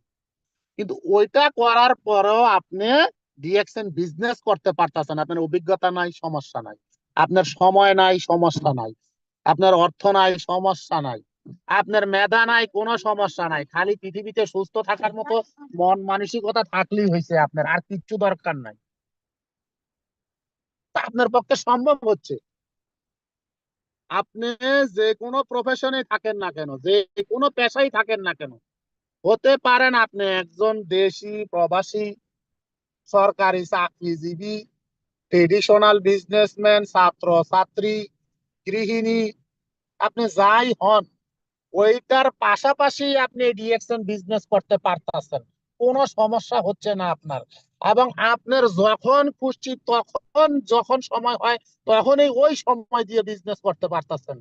কিন্তু ওইটা করার পরেও আপনি ডিএকশন বিজনেস করতে পারতেছেন, আপনার অভিজ্ঞতা নাই, সমস্যা নাই, আপনার সময় নাই, সমস্যা নাই, আপনার অর্থ নাই, সমস্যা নাই, আপনার মেধা নাই, কোনো সমস্যা নাই, খালি পৃথিবীতে সুস্থ থাকার মতো মন মানসিকতা থাকলেই হয়েছে, আপনার আর কিচ্ছু দরকার নাই। তা আপনার পক্ষে সম্ভব হচ্ছে। আপনি যে কোনো প্রফেশনে থাকেন না কেন, যে কোনো পেশায় থাকেন না কেন, হতে পারেন আপনি একজন দেশি, প্রবাসী, সরকারি চাকরিজীবী, ট্রেডিশনাল বিজনেসম্যান, ছাত্র ছাত্রী, গৃহিণী, আপনি যাই হন, ওইটার পাশাপাশি আপনি ডিএকশন বিজনেস করতে পারতেছেন, কোনো সমস্যা হচ্ছে না আপনার। এবং আপনার যখন খুশি তখন, যখন সময় হয় তখনই ওই সময় দিয়ে বিজনেস করতে পারতেছেন।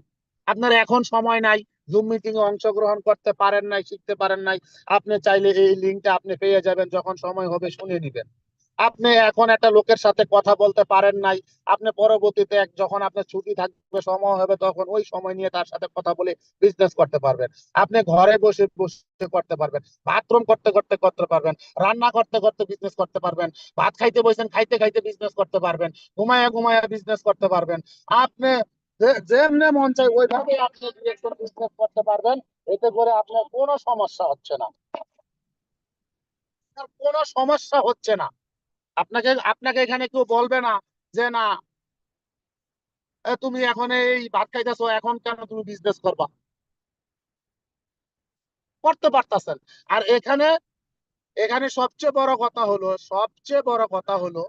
আপনার এখন সময় নাই, জুম মিটিং এ অংশগ্রহণ করতে পারেন নাই, শিখতে পারেন নাই, আপনি চাইলে এই লিঙ্কটা আপনি পেয়ে যাবেন, যখন সময় হবে শুনে নিবেন। আপনি এখন একটা লোকের সাথে কথা বলতে পারেন নাই, আপনি পরবর্তীতে যখন আপনার ছুটি থাকবে, সময় হবে, তখন ওই সময় নিয়ে তার সাথে কথা বলে বিজনেস করতে পারবেন। আপনি ঘরে বসে বসে করতে পারবেন, বাথরুম করতে করতে করতে পারবেন, রান্না করতে করতে বিজনেস করতে পারবেন, ভাত খাইতে বসেন খাইতে খাইতে বিজনেস করতে পারবেন, ঘুমায়া ঘুমায়া বিজনেস করতে পারবেন। আপনি যেমনে মন চাই ওইভাবে আপনি বিজনেস করতে পারবেন। এতে করে আপনার কোনো সমস্যা হচ্ছে না, কোনো সমস্যা হচ্ছে না। আপনাকে আপনাকে এখানে কেউ বলবে না যে না, তুমি এখন এই ভাত খাইতেছো, এখন কেন তুমি বিজনেস করবা? করতে পারতেছেন। আর এখানে এখানে সবচেয়ে বড় কথা হলো, সবচেয়ে বড় কথা হলো,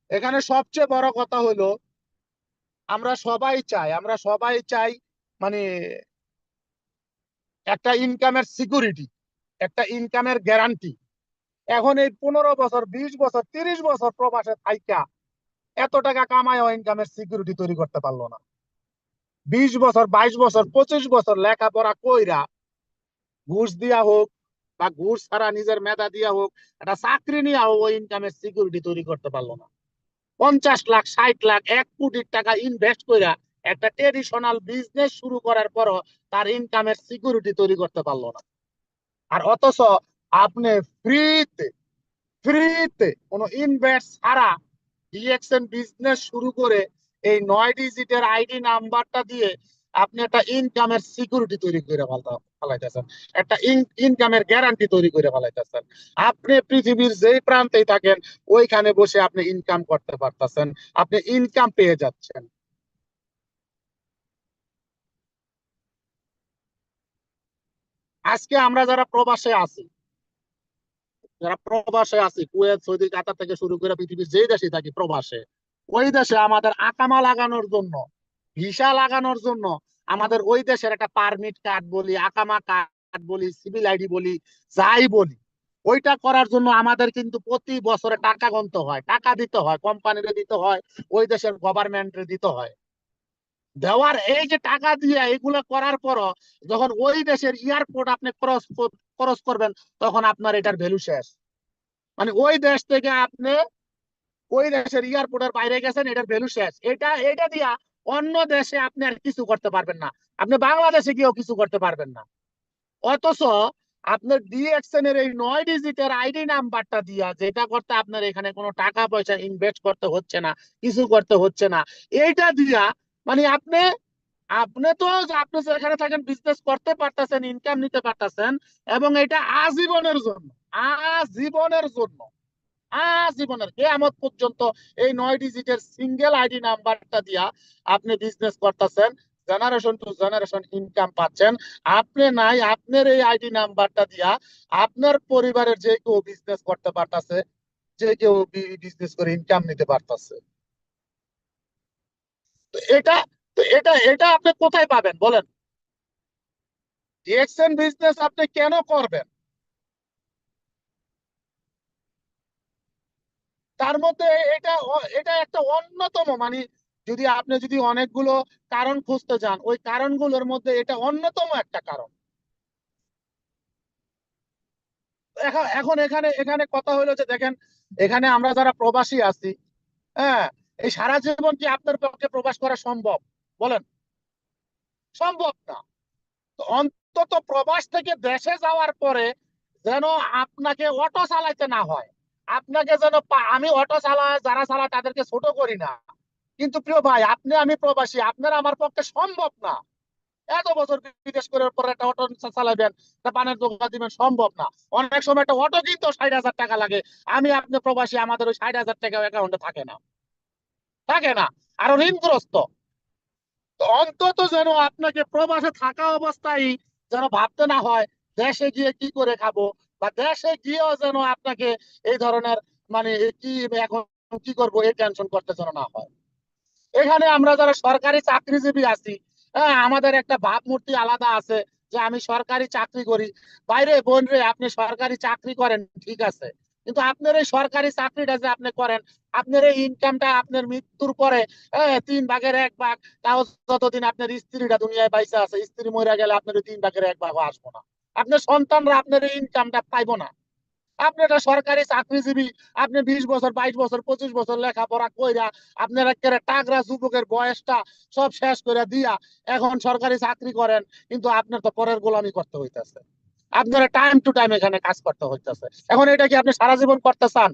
এখানে সবচেয়ে বড় কথা হলো আমরা সবাই চাই মানে একটা ইনকামের সিকিউরিটি, একটা ইনকামের গ্যারান্টি। এখন এই 15 বছর, 20 বছর, 30 বছর প্রবাসে থাইকা এত টাকা কামায় ইনকামের সিকিউরিটি তৈরি করতে পারলো না। 20 বছর, 22 বছর, 25 বছর লেখাপড়া কইরা ঘুষ দিয়া হোক বা ঘুষ ছাড়া নিজের মেধা দিয়া হোক একটা চাকরি নিয়ে ওই ইনকামের সিকিউরিটি তৈরি করতে পারলো না। 50 লাখ, 60 লাখ, 1 কোটি টাকা ইনভেস্ট কইরা একটা ট্রেডিশনাল বিজনেস শুরু করার পরও তার ইনকামের সিকিউরিটি তৈরি করতে পারলো না। আর অথচ আপনি ফ্রিতে ফ্রিতে কোনো ইনভেস্ট ছাড়া ডিএক্সএন বিজনেস শুরু করে এই 9 ডিজিটের আইডি নাম্বারটা দিয়ে আপনি একটা ইনকামের সিকিউরিটি তৈরি করে ফেলাইতেছেন, একটা ইনকামের গ্যারান্টি তৈরি করে ফেলাইতেছেন। আপনি পৃথিবীর যেই প্রান্তেই থাকেন ওইখানে বসে আপনি ইনকাম করতে পারতেছেন, আপনি ইনকাম পেয়ে যাচ্ছেন। আজকে আমরা যারা প্রবাসে আছি কুয়েত, সৌদি, কাতার থেকে শুরু করে পৃথিবীর যেই দেশে থাকি প্রবাসে, ওই দেশে আমাদের আকামা লাগানোর জন্য, ভিসা লাগানোর জন্য আমাদের ওই দেশের একটা পারমিট কার্ড বলি, আকামা কার্ড বলি, সিভিল আইডি বলি, যাই বলি, ওইটা করার জন্য আমাদের কিন্তু প্রতি বছরে টাকা গুনতে হয়, টাকা দিতে হয়, কোম্পানিরে দিতে হয়, ওই দেশের গভর্নমেন্টে দিতে হয়। দেওয়ার এই যে টাকা দিয়ে এগুলো করার পরও যখন ওই দেশের এয়ারপোর্ট আপনি ক্রস করবেন তখন আপনার এটার ভ্যালু শেষ। মানে ওই দেশ থেকে আপনি ওই দেশের এয়ারপোর্টের বাইরে গেছেন, এটার ভ্যালু শেষ। এটা এটা দিয়া অন্য দেশে আপনি আর কিছু করতে পারবেন না, আপনি বাংলাদেশে গিয়েও কিছু করতে পারবেন না। অথচ আপনার ডিএক্সএন এর এই 9 ডিজিটের আইডি নাম্বারটা দিয়া যেটা করতে আপনার এখানে কোনো টাকা পয়সা ইনভেস্ট করতে হচ্ছে না, কিছু করতে হচ্ছে না, এইটা দিয়া মানে আপনি আপনি তো আপনি যেখানে থাকেন বিজনেস করতে পারতেছেন, ইনকাম নিতে পারতেছেন, এবং এটা আজীবনের জন্য, আজীবনের জন্য, আজীবনের কিয়ামত পর্যন্ত এই 9 ডিজিটের সিঙ্গেল আইডি নাম্বারটা দিয়া আপনি বিজনেস করতেছেন, জেনারেশন টু জেনারেশন ইনকাম পাচ্ছেন। আপনি নাই, আপনার এই আইডি নাম্বারটা দিয়া আপনার পরিবারের যে কেউ বিজনেস করতে পারতেছে, যে কেউ বিজনেস করে ইনকাম নিতে পারতেছে। তো এটা তো এটা এটা আপনি কোথায় পাবেন বলেন? ডিএক্সএন বিজনেস আপনি কেন করবেন? তার মধ্যে এটা এটা একটা অন্যতম মানে যদি অনেকগুলো কারণ খুঁজতে যান, ওই কারণগুলোর মধ্যে এটা অন্যতম একটা কারণ। এখন এখন এখানে এখানে কথা হলো যে দেখেন, এখানে আমরা যারা প্রবাসী আছি, হ্যাঁ, এই সারা জীবন কি আপনার পক্ষে প্রবাস করা সম্ভব বলেন? সম্ভব না। তো অন্তত প্রবাস থেকে দেশে যাওয়ার পরে যেন আপনাকে অটো চালাইতে না হয়, আপনাকে যেন আমি অটো চালায় যারা চালায় তাদেরকে ছোট করি না, কিন্তু প্রিয় ভাই, আপনি আমি প্রবাসী, আপনার আমার পক্ষে সম্ভব না এত বছর বিদেশ করার পর একটা অটো চালাবেন, একটা পানের দোকান দিবেন, সম্ভব না। অনেক সময় একটা অটো কিন্তু 60,000 টাকা লাগে, আমি আপনি প্রবাসী, আমাদের ওই 60,000 টাকা অ্যাকাউন্টে থাকে না, আরো ঋণগ্রস্ত। তো অন্তত যেন আপনাকে প্রবাসে থাকা অবস্থায় যেন ভাবতে না হয় দেশে গিয়ে কি করে খাবো, বা দেশে গিয়েও যেন আপনাকে এই ধরনের মানে কি এখন কি করবো এই টেনশন করতে যেন না হয়। এখানে আমরা যারা সরকারি চাকরিজীবী আছি, হ্যাঁ, আমাদের একটা ভাবমূর্তি আলাদা আছে যে আমি সরকারি চাকরি করি। বাইরে বোন রে, আপনি সরকারি চাকরি করেন ঠিক আছে, কিন্তু আপনার এই সরকারি চাকরিটা যে আপনি করেন, আপনার এই ইনকামটা আপনার মৃত্যুর পরে 3 ভাগের 1 ভাগ, তাও যতদিন আপনার স্ত্রীটা দুনিয়ায় বাইসা আছে, স্ত্রী মরে গেলে আপনার 3 ভাগের 1 ভাগও আসবো না, আপনার সন্তানরা আপনার এই ইনকামটা পাইবো না। আপনি একটা সরকারি চাকরিজীবী, আপনি 20 বছর, 22 বছর, 25 বছর লেখাপড়া কইরা আপনার একেবারে টাগরা যুবকের বয়সটা সব শেষ করে দিয়া এখন সরকারি চাকরি করেন, কিন্তু আপনার তো পরের গোলামি করতে হইতেছে, আপনার টাইম টু টাইম এখানে কাজ করতে হইতেছে। এখন এটা কি আপনি সারা জীবন করতে চান,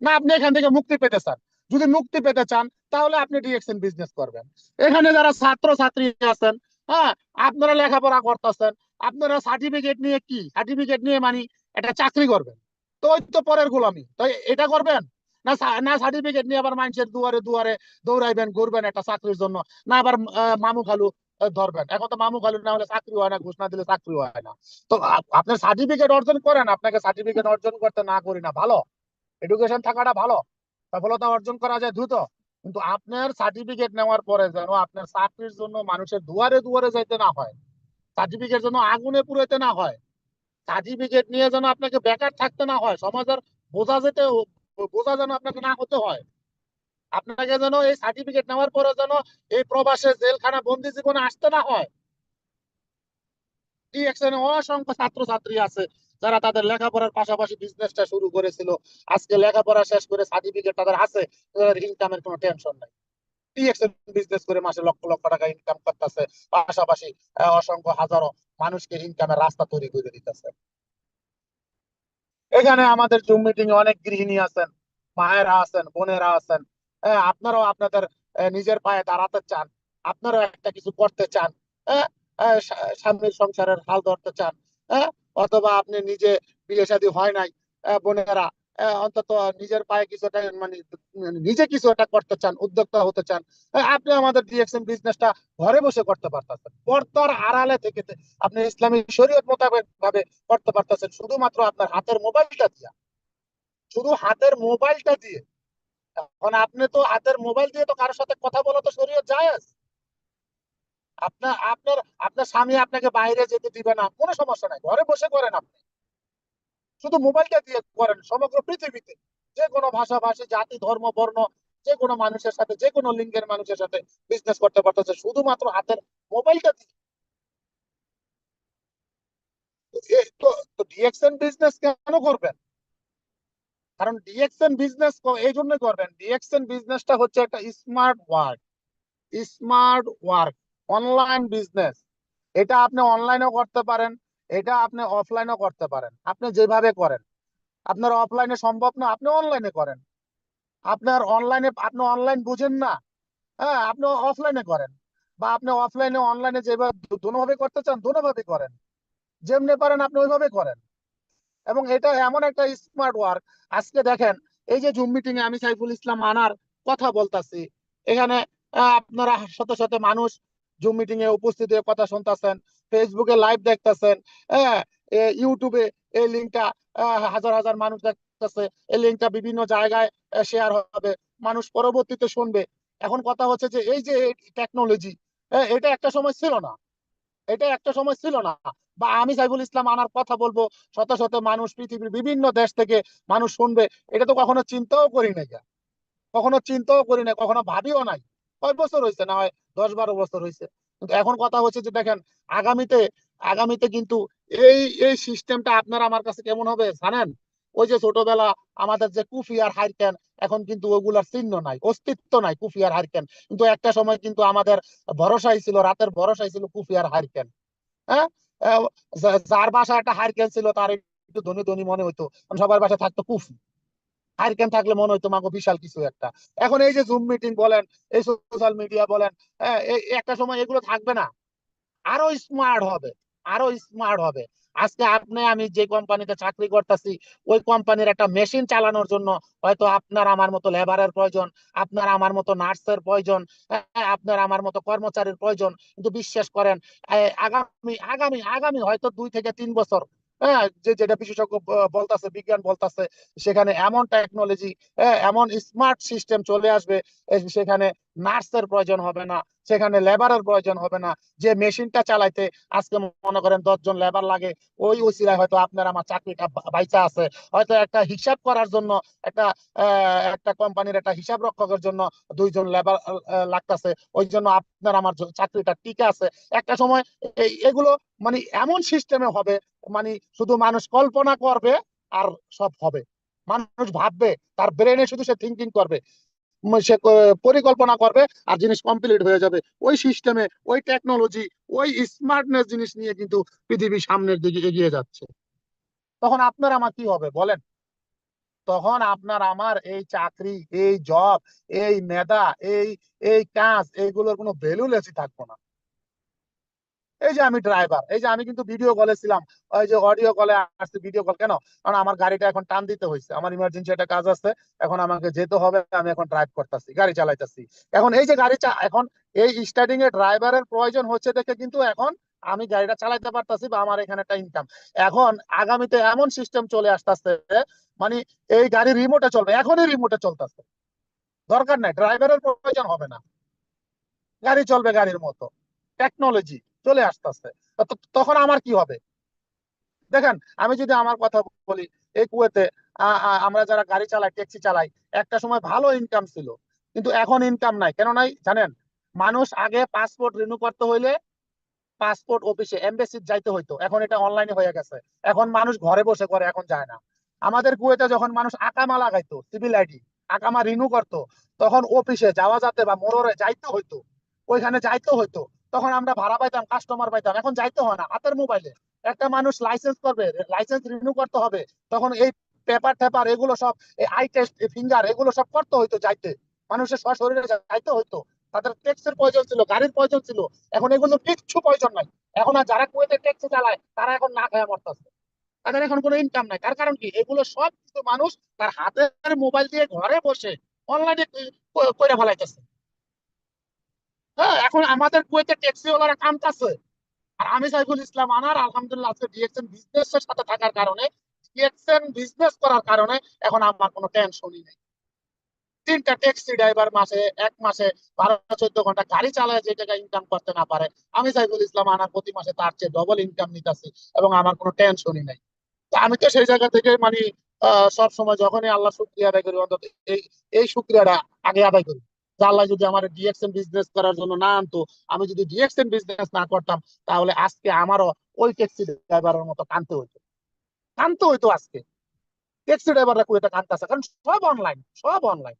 না আপনি এখান থেকে মুক্তি পেতে চান? যদি মুক্তি পেতে চান তাহলে আপনি ডিএক্সএন বিজনেস করবেন। এখানে যারা ছাত্র ছাত্রী আছেন, হ্যাঁ, আপনারা লেখাপড়া করতেছেন, আপনারা সার্টিফিকেট নিয়ে সার্টিফিকেট নিয়ে মানে একটা চাকরি করবেন, তো ওই তো পরের গোলামি, তো এটা করবেন না? না সার্টিফিকেট নিয়ে আবার মানুষের দুয়ারে দুয়ারে দৌড়াইবেন, ঘুরবেন একটা চাকরির জন্য, না আবার মামু খালু ধরবেন। এখন তো মামু খালু না হলে চাকরি হয় না, ঘুষ না দিলে চাকরি হয় না। তো আপনার সার্টিফিকেট অর্জন করেন, আপনাকে সার্টিফিকেট অর্জন করতে না করি না ভালো, এডুকেশন থাকাটা ভালো, সফলতা অর্জন করা যায় দ্রুত, কিন্তু আপনার সার্টিফিকেট নেওয়ার পরে যেন আপনার চাকরির জন্য মানুষের দুয়ারে দুয়ারে যাইতে না হয়, সার্টিফিকেট যেন আগুনে পুড়াইতে না হয়, সার্টিফিকেট নিয়ে যেন আপনাকে বেকার থাকতে না হয়, সমাজের বোঝা যেতে বোঝা যেন আপনাকে না হতে হয়, আপনাকে যেন এই সার্টিফিকেট নেওয়ার পরে যেন এই প্রবাসে জেলখানা বন্দি জীবনে আসতে না হয়। এখানে অসংখ্য ছাত্রছাত্রী আছে যারা তাদের লেখাপড়ার পাশাপাশি বিজনেসটা শুরু করেছিল, আজকে লেখাপড়া শেষ করে সার্টিফিকেট তাদের আছে, তাদের ইনকামের কোনো টেনশন নাই, বিজনেস করে মাসে লক্ষ লক্ষ টাকা ইনকাম করতেছে, পাশাপাশি অসংখ্য হাজারো মানুষকে ইনকামের রাস্তা তৈরি করে দিতেছে। এখানে আমাদের জুম মিটিং এ অনেক গৃহিণী আছেন, মায়েরা আছেন, বোনেরা আছেন, আপনারাও আপনাদের নিজের পায়ে দাঁড়াতে চান, আপনারাও একটা কিছু করতে চান, হ্যাঁ, স্বামীর সংসারের হাল ধরতে চান, হ্যাঁ, অথবা আপনি নিজে বিয়ে শাদী হয় নাই, বোনেরা অন্তত নিজের পায়ে কিছু একটা মানে নিজে কিছু একটা করতে চান, উদ্যোক্তা হতে চান, আপনি আমাদের ডিএক্সএন বিজনেসটা ঘরে বসে করতে পারতেছেন, পর্দার আড়ালে থেকে আপনি ইসলামী শরীয়ত মোতাবেক ভাবে করতে পারতেছেন, শুধুমাত্র আপনার হাতের মোবাইলটা দিয়ে, শুধু হাতের মোবাইলটা দিয়ে। এখন আপনি তো হাতের মোবাইল দিয়ে তো কারোর সাথে কথা বলা তো শরীয়ত জায়েজ। আপনার আপনার আপনার স্বামী আপনাকে বাইরে যেতে দিবে না, কোনো সমস্যা নাই, ঘরে বসে করেন, আপনি শুধু মোবাইলটা দিয়ে করেন, সমগ্র পৃথিবীতে যে কোনো ভাষাভাষী, জাতি, ধর্ম, বর্ণ, যে কোনো মানুষের সাথে, যে কোনো লিঙ্গের মানুষের সাথে বিজনেস করতে পারতেছে শুধুমাত্র হাতের মোবাইলটা দিয়ে। তো ডিএক্সএন বিজনেস কেন করবেন? কারণ ডিএক্সএন বিজনেস এই জন্য করবেন, ডিএক্সএন বিজনেসটা হচ্ছে একটা smart work, smart work, online business. এটা আপনি অনলাইনেও করতে পারেন, এটা আপনি অফলাইনেও করতে পারেন, আপনি যেভাবে করেন। আপনার অফলাইনে সম্ভব না, আপনি অনলাইনে করেন। আপনার অনলাইনে আপনি অনলাইন বুঝেন না, হ্যাঁ, আপনি অফলাইনে করেন। বা আপনি অফলাইনে অনলাইনে যেভাবে দুভাবে করতে চান দুভাবে করেন, যেমনি পারেন আপনি ওইভাবে করেন। এবং এটা এমন একটা স্মার্ট ওয়ার্ক। আজকে দেখেন, এই যে জুম মিটিং এ আমি সাইফুল ইসলাম আনার কথা বলতাছি, এখানে আপনারা শত শত মানুষ জুম মিটিং এ উপস্থিত হয়ে কথা শুনতেছেন, ফেসবুকে লাইভ দেখতেছেন, হ্যাঁ, ইউটিউবে এই লিঙ্কটা হাজার হাজার মানুষ দেখতেছে, এই লিঙ্কটা বিভিন্ন জায়গায় শেয়ার হবে, মানুষ পরবর্তীতে শুনবে। এখন কথা হচ্ছে যে এই যে টেকনোলজি, এটা একটা সময় ছিল না, এটা একটা সময় ছিল না। বা আমি সাইফুল ইসলাম আনার কথা বলবো, শত শত মানুষ পৃথিবীর বিভিন্ন দেশ থেকে মানুষ শুনবে, এটা তো কখনো চিন্তাও করি নাই, কখনো চিন্তাও করি নাই, কখনো ভাবিও নাই। কয় বছর হয়েছে, না হয় 10-12 বছর হয়েছে। কিন্তু এখন কথা হচ্ছে যে দেখেন, আগামীতে আগামীতে কিন্তু এই এই সিস্টেমটা আপনার আমার কাছে কেমন হবে জানেন? ওই যে ছোটবেলা আমাদের যে কুফি আর হারিকেন, এখন কিন্তু ওগুলার চিহ্ন নাই, অস্তিত্ব নাই কুফি আর হারিকেন। কিন্তু একটা সময় কিন্তু আমাদের ভরসাই ছিল, রাতের ভরসাই ছিল কুফি আর হারিকেন। হ্যাঁ, যার বাসায় একটা হারিকেন ছিল তার একটু ধনী ধনী মনে হইতো, কারণ সবার বাসায় থাকতো কুফি, হারিকেন থাকলে মনে হইতো মাগো বিশাল কিছু একটা। এখন এই যে জুম মিটিং বলেন, এই সোশ্যাল মিডিয়া বলেন, একটা সময় এগুলো থাকবে না, আরো স্মার্ট হবে, আরো স্মার্ট হবে। আজকে আপনি আমি যে কোম্পানিতে চাকরি করতেছি, ওই কোম্পানির একটা মেশিন চালানোর জন্য হয়তো আপনার আমার মতো লেবারের প্রয়োজন, আপনার আমার মতো নার্সের প্রয়োজন, আপনার আমার মতো কর্মচারীর প্রয়োজন। কিন্তু বিশ্বাস করেন, আগামী আগামী আগামী হয়তো 2 থেকে 3 বছর, হ্যাঁ, যে যেটা বিশেষজ্ঞ বলতাছে, বিজ্ঞান বলতাছে, সেখানে এমন টেকনোলজি, এমন স্মার্ট সিস্টেম চলে আসবে, সেখানে নার্সের প্রয়োজন হবে না, সেখানে লেবারের প্রয়োজন হবে না। যে মেশিনটা চালাইতে আজকে মনে করেন 10 জন লেবার লাগে, ওই ওসিলায় হয়তো আপনার আমার চাকরিটা বাইচা আছে। হয়তো একটা হিসাব করার জন্য, একটা একটা কোম্পানির একটা হিসাব রক্ষকের জন্য 2 জন লেবার লাগতেছে, ওই জন্য আপনার আমার চাকরিটা টিকে আছে। একটা সময় এগুলো মানে এমন সিস্টেমে হবে, মানে শুধু মানুষ কল্পনা করবে আর সব হবে। মানুষ ভাববে, তার ব্রেনে শুধু সে থিঙ্কিং করবে, সে পরিকল্পনা করবে, আর জিনিস কমপ্লিট হয়ে যাবে। ওই সিস্টেমে, ওই টেকনোলজি, ওই স্মার্টনেস জিনিস নিয়ে কিন্তু পৃথিবী সামনের দিকে এগিয়ে যাচ্ছে। তখন আপনার আমার কি হবে বলেন? তখন আপনার আমার এই চাকরি, এই জব, এই মেধা, এই এই কাজ, এইগুলোর কোনো ভ্যালু লেসই থাকবো না। এই যে আমি ড্রাইভার, এই যে আমি কিন্তু ভিডিও কলে ছিলাম, ওই যে অডিও কলে আসছে, ভিডিও কল কেন? কারণ আমার গাড়িটা এখন টান দিতে হয়েছে, আমার ইমার্জেন্সি একটা কাজ আছে, এখন আমাকে যেতে হবে, আমি এখন ড্রাইভ করতেছি, গাড়ি চালাইতেছি। এখন এই যে এখন এই স্টার্টিং এ ড্রাইভারের প্রয়োজন হচ্ছে দেখে কিন্তু এখন আমি গাড়িটা চালাইতে পারতাছি বা আমার এখানে একটা ইনকাম। এখন আগামীতে এমন সিস্টেম চলে আসতেছে, মানে এই গাড়ি রিমোটে চলবে, এখনই রিমোটে চলতেছে, দরকার নাই, ড্রাইভারের প্রয়োজন হবে না, গাড়ি চলবে গাড়ির মতো, টেকনোলজি চলে আসতেছে। তখন আমার কি হবে? দেখেন, আমি যদি আমার কথা বলি, এই কুয়েতে আমরা যারা গাড়ি চালাই, ট্যাক্সি চালাই, একটা সময় ভালো ইনকাম ছিল, কিন্তু এখন ইনকাম নাই। কেন নাই জানেন? মানুষ আগে পাসপোর্ট রিনিউ করতে হইলে পাসপোর্ট অফিসে এমবেসি যাইতে হইতো, এখন এটা অনলাইনে হয়ে গেছে, এখন মানুষ ঘরে বসে করে, এখন যায় না। আমাদের কুয়েতে যখন মানুষ আকামা লাগাইতো, সিভিল আইডি আকামা রিনিউ করতো, তখন অফিসে যাওয়া যাতে বা মোড়রে যাইতে হইতো, ওইখানে যাইতে হইতো, তখন আমরা ভাড়া পাইতাম, কাস্টমার পাইতাম, এখন যাইতে হয় না, হাতের মোবাইলে একটা মানুষ লাইসেন্স করবে, লাইসেন্স রিনিউ করতে হবে, তখন এই পেপার টেপার এগুলো সব, আই টেস্ট, ফিঙ্গার, এগুলো সব করতে হইতো, যাইতে মানুষের সশরীরে যাইতে হইতো। তাদের ট্যাক্সের প্রয়োজন ছিল, গাড়ির প্রয়োজন ছিল, এখন এগুলো কিচ্ছু প্রয়োজন নাই। এখন আর যারা কুয়েতে ট্যাক্সি চালায় তারা এখন না খায় মরতেছে, তাদের এখন কোনো ইনকাম নাই। তার কারণ কি? এগুলো সব কিছু মানুষ তার হাতের মোবাইল দিয়ে ঘরে বসে অনলাইনে করে ফেলাইতেছে। হ্যাঁ, এখন আমাদের কুয়েতে ট্যাক্সিওয়ালারা কামতাছে। আর আমি সাইফুল ইসলাম আনার আলহামদুলিল্লাহ আজকে ডিএক্সএন বিজনেসের সাথে থাকার কারণে, ডিএক্সএন বিজনেস করার কারণে এখন আমার কোনো টেনশনই নেই। 3টা ট্যাক্সি ড্রাইভার মাসে, এক মাসে 12-14 ঘন্টা গাড়ি চালায় যে টাকা ইনকাম করতে না পারে, আমি সাইফুল ইসলাম আনার প্রতি মাসে তার চেয়ে ডবল ইনকাম নিতেছি, এবং আমার কোনো টেনশনই নাই। তা আমি তো সেই জায়গা থেকে মানে সব সময় যখনই আল্লাহ শুকরিয়া আদায় করি, অন্তত এই এই শুকরিয়াটা আগে আদায় করি, যে আল্লাহ যদি আমার ডিএক্সএন বিজনেস করার জন্য না আনতো, আমি যদি ডিএক্সএন বিজনেস না করতাম, তাহলে আজকে আমারও ওই ট্যাক্সি ড্রাইভারের মতো কানতে হইতো, কানতে হইতো আজকে। ট্যাক্সি ড্রাইভাররা কুয়েটা কানতেছে, কারণ সব অনলাইন, সব অনলাইন,